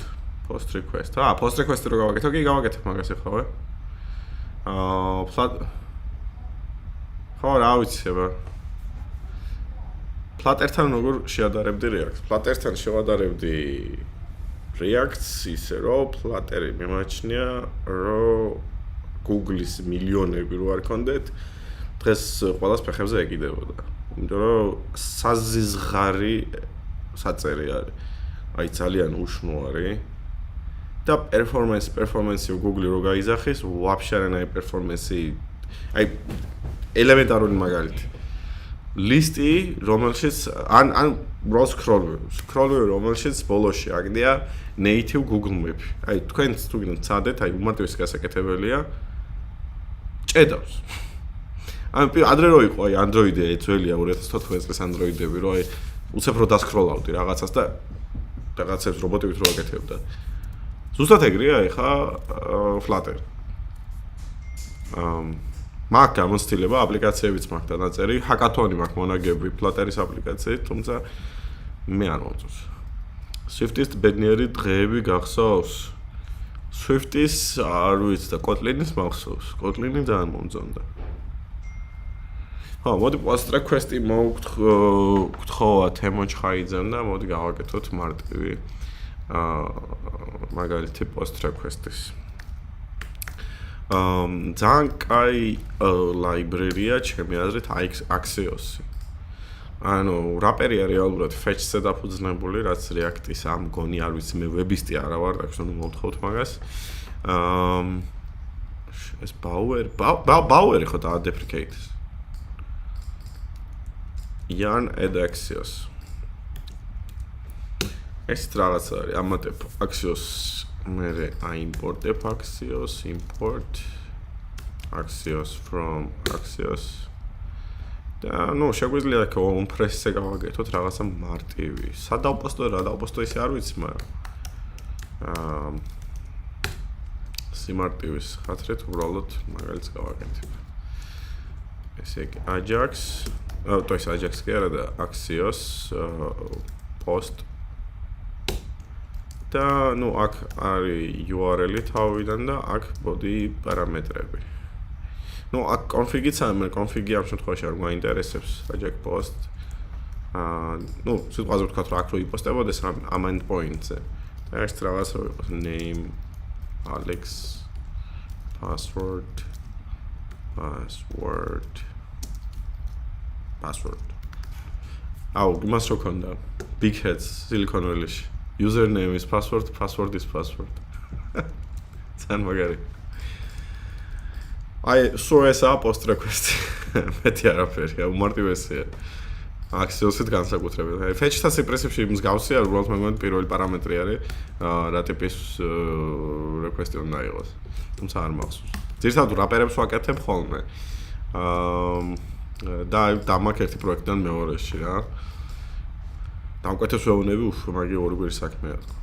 Post request-ი რო გავაკეთო, კი გავაკეთებ მაგას ეხლა. ხო, რა ვიცი, აბა. Flutter-თან როგორ შეადარებდი React? Flutter-თან შევადარებდი React-ს ისე, რომ Flutter-ი მიმაჩნია, რომ Google-ის მილიონები რო არ ქონდეთ, დღეს ყველას ფეხებზე ეკიდებოდა. იმიტომ რომ საზიზღარი საწერი არის. აი ძალიან უშნო არის. და performance-ი Google-ი რო გაიზახის, вообще არანაირი performance-ი, აი ელემენტარული მაგალითი. ლისტი, რომელშიც ან რო scroll-ვი, რომელშიც ბოლოში აგდია native Google Map-ი. აი თქვენ თუ გინდათ წადეთ, აი უმარტივესი გასაკეთებელია ჭედავს. ადრე რო იყო აი Android-ი, ძველია 2014 წლის Android-ები, რო აი უცებ რო დასკროლავდი რაღაცას და რაღაცებს რობოტებით რო აკეთებდა. ზუსტად ეგრეა ეხა Flutter. მაქვს გამოცდილება, აპლიკაციებიც მაქვს დანაწერი, ჰაკათონი მაქვს მონაგები Flutter-ის აპლიკაციით, თუმცა მე არ მომწონს. Swift-ის ბედნიერი დღეები გახსოვს? Swift-ის არ ვიცი და Kotlin-ის მახსოვს. Kotlin-ი ძალიან მომწონდა. ხო, მოდი post request-ი მოგთხოვა თემო ჩხაიძემ და მოდი გავაკეთოთ მარტივი. მაგალითი post request-ის. ძალიან კაი library-ა ჩემი აზრით Axios-ი. ანუ რაპერია რეალურად fetch-ზე დაფუძნებული, რაც React-ის ამ გონი არ ვიცი მე ვებისტი არა ვარ, так что ну მოვთხოვთ მაგას. ეს Bauer ხო დაადეპრიკეიტს. Yarn add Axios. ეს რაღაც არის, ამატებ Axios მე აიმპორტებ Axios, import Axios from Axios. და ნუ შეგვიძლია აქ on-press-ზე გავაკეთოთ რაღაცა მარტივი. სადავპოსტო რა დავპოსტო ისე არ ვიცი, მაგრამ სიმარტივის ხათრით უბრალოდ მაგალითს გავაკეთებ. ესე იგი Ajax, то есть Ajax კი არა და Axios post და ნუ აქ არის URL-ი თავიდან და აქ body პარამეტრები. ნუ აქ config-იც არის, მე config-ი ამ შემთხვევაში არ გვაინტერესებს Ajax post. ნუ სიტყვაზე ვთქვათ რომ აქ რო იპოსტებოდეს ამ endpoint-ზე. და ეს რაღაც რო იყოს name Alex password. აუ, იმას რო ქონდა. Big heads Silicon Valley-ში. Username is password is password. ძალიან მაგარი. აი, სულ ესაა post request. მეტი არაფერია, უმარტივესია. Axios-ით განსაკუთრებით. აი, fetch-თან პრინციპში მსგავსია, უბრალოდ მეგონი პირველი პარამეტრი არის, რა ტიპის request-ი უნდა იყოს. თუმცა არ მახსოვს. ძირითადად რაპერებს ვაკეთებ ხოლმე. და დამაქ ერთი პროექტიდან მეორეში რა. დამკვეთებს ვეუბნები, მაგი ორი გვერი საქმეა თქო.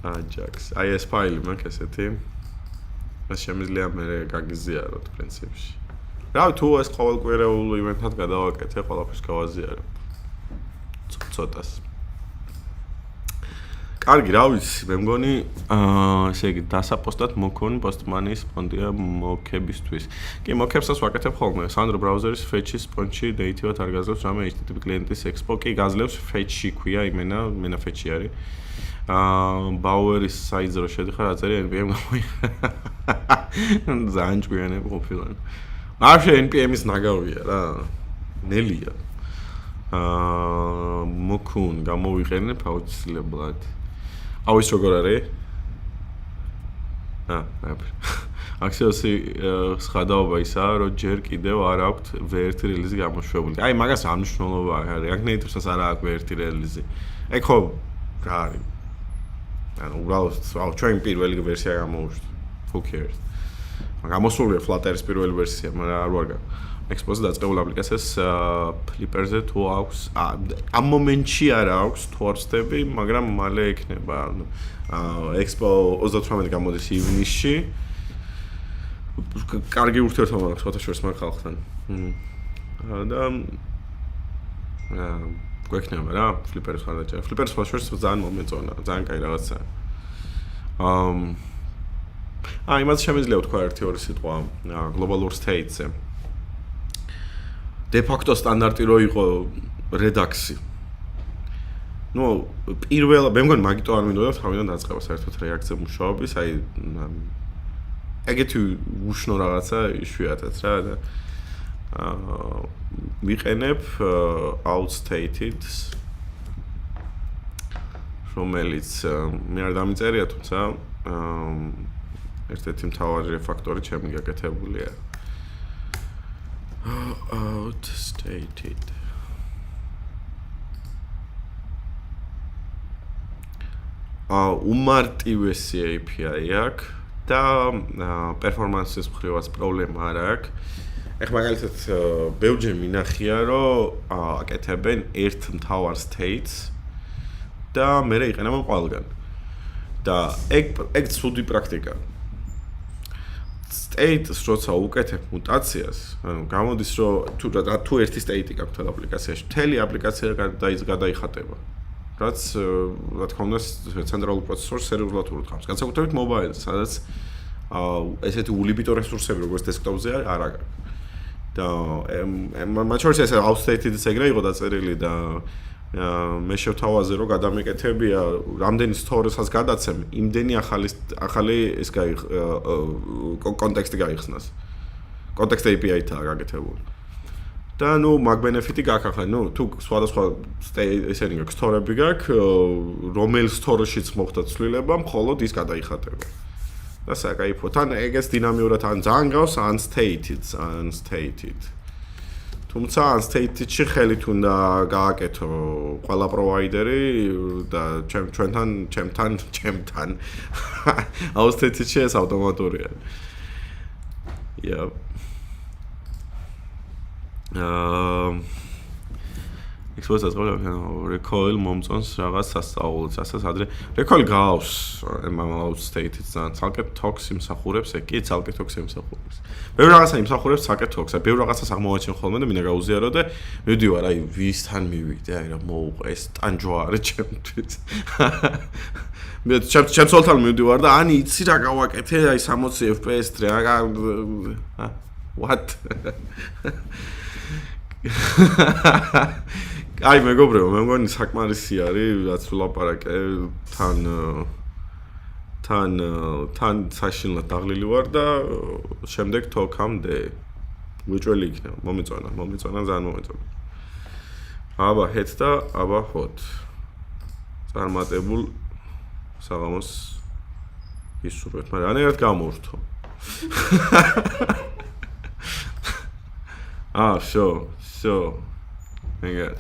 Ajax. აი ეს ფაილი მაქვს ესეთი. ეს შემიძლია მე გაგიზიაროთ პრინციპში. რავი, თუ ეს ყოველკვირეულ ივენთად გადავაკეთე, ყველაფერს გავაზიარებ. ცოტას. კარგი, რა ვიცი, მე მგონი, ესე იგი, დასაპოსტად მოქონი პოსტმანის ფონდია მოქებისთვის. კი, მოქებსაც ვაკეთებ ხოლმე. Sandro browser-ის fetch-ის პონჩი native-ად არ გაძლევს რამე HTTP კლიენტის Expo კი გაძლევს fetch-ი ქვია იმენა fetch-ი არის. Bauer-ის საიტზე რო შედიხარ, აწერია npm ძალიან ჭკვიანები ყოფილან. მაშინ npm-ის ნაგავია რა. ნელია. მოკუნ გამოვიყენებ აუცილებლად. აუ ის როგორ არის? Axios-ი სხადაობა ისაა, რომ ჯერ კიდევ არ აქვს ვერტი რელიზი გამოშვებული. აი მაგას რა მნიშვნელობა აქვს? React Native-ს არ აქვს ვერტი რელიზი. ეგ ხო რა არის? ანუ უბრალოდ ჩვენ პირველი ვერსია გამოვშვით. Who cares? გამოსულია Flutter-ის პირველი ვერსია, მაგრამ არ ვარ Expo-ზე დაწყებული აპლიკაციას Flipper-ზე თუ აქვს, ამ მომენტში არ აქვს თუ არ ვცდები, მაგრამ მალე ექნება. Expo 38 გამოდის ივნისში. კარგი ურთიერთობა აქვს ფოტოშოპს მაგ ხალხთან. და გვექნება რა, Flipper-ის ხარდაჭერა. Flipper-ის ფოტოშოპს ძალიან მომეწონა, ძალიან კაი რაღაცაა. იმას შემიძლია ვთქვა ერთი-ორი სიტყვა global state-ზე. De facto სტანდარტი რო იყო Redux-ი. ნუ პირველ მე მგონი მაგიტო არ მინდოდა თავიდან დაწყება საერთოდ React-ზე მუშაობის, აი ეგეთი უშნო რაღაცა იშვიათად რა და ვიყენებ outstated რომელიც მე არ დამიწერია, თუმცა ერთ-ერთი მთავარი რეფაქტორი ჩემი გაკეთებულია. Outstated. უმარტივესი API აქვს და პერფორმანსის მხრივაც პრობლემა არ აქვს. ეხლა მაგალითად ბევრჯერ მინახია, რომ აკეთებენ ერთ მთავარ states და მერე იყენებენ ყველგან. და ეგ ცუდი პრაქტიკაა. state-ს როცა უკეთებ მუტაციას, ანუ გამოდის რომ თუ ერთი state-ი გაქვს აპლიკაციაში, მთელი აპლიკაცია გადაიხატება. რაც რა თქმა უნდა ცენტრალურ პროცესორს სერიოზულად ურთავს. განსაკუთრებით mobile-ზე, სადაც ესეთი ულიმიტო რესურსები როგორც desktop-ზე არ აქვს. და მათ შორის ეს outstated-ს ეგრე იყო დაწერილი და მე შევთავაზე რომ გადამეკეთებია რამდენი სტორისაც გადაცემ იმდენი ახალი ეს კონტექსტი გაიხსნას კონტექსტ API-თაა გაკეთებული და ნუ მაგ ბენეფიტი გაქვს ახლა ნუ თუ სხვადასხვა ესენი გაქვს სტორები გაქვს რომელ სტორიშიც მოხდა ცვლილება მხოლოდ ის გადაიხატება და საკაიფო თან ეგეც დინამიურად ან ძალიან გავს unstated თუმცა unstated-ში ხელით უნდა გააკეთო ყველა პროვაიდერი და ჩემთან unstated-ში ეს ავტომატურია Expo-ს recoil მომწონს რაღაც სასწაულს, ასე ადრე. recoil გავს, unstated-ს ცალკე toks იმსახურებს, კი ცალკე toks იმსახურებს. ბევრ რაღაცა იმსახურებს ცალკე toks-ს, ბევრ რაღაცას აღმოვაჩენ ხოლმე და მინდა გაუზიარო და მივდივარ, აი ვისთან მივიდე, აი რა მოუყვა ეს ტანჯვა არის ჩემთვის. მე ჩემს ოლთან მივდივარ და ანი იცი რა გავაკეთე, აი 60 FPS რა what? აი მეგობრებო, მე მგონი საკმარისი არის, რაც ვლაპარაკე თან საშინლად დაღლილი ვარ და შემდეგ თოქამდე ვიჭველი იქნება, მომეწონა, ძალიან მომეწონა. აბა ჰეთ და აბა ჰოთ. წარმატებულ საღამოს ისურვებთ, მაგრამ რანაირად გამორთო. Ah, sure. My God.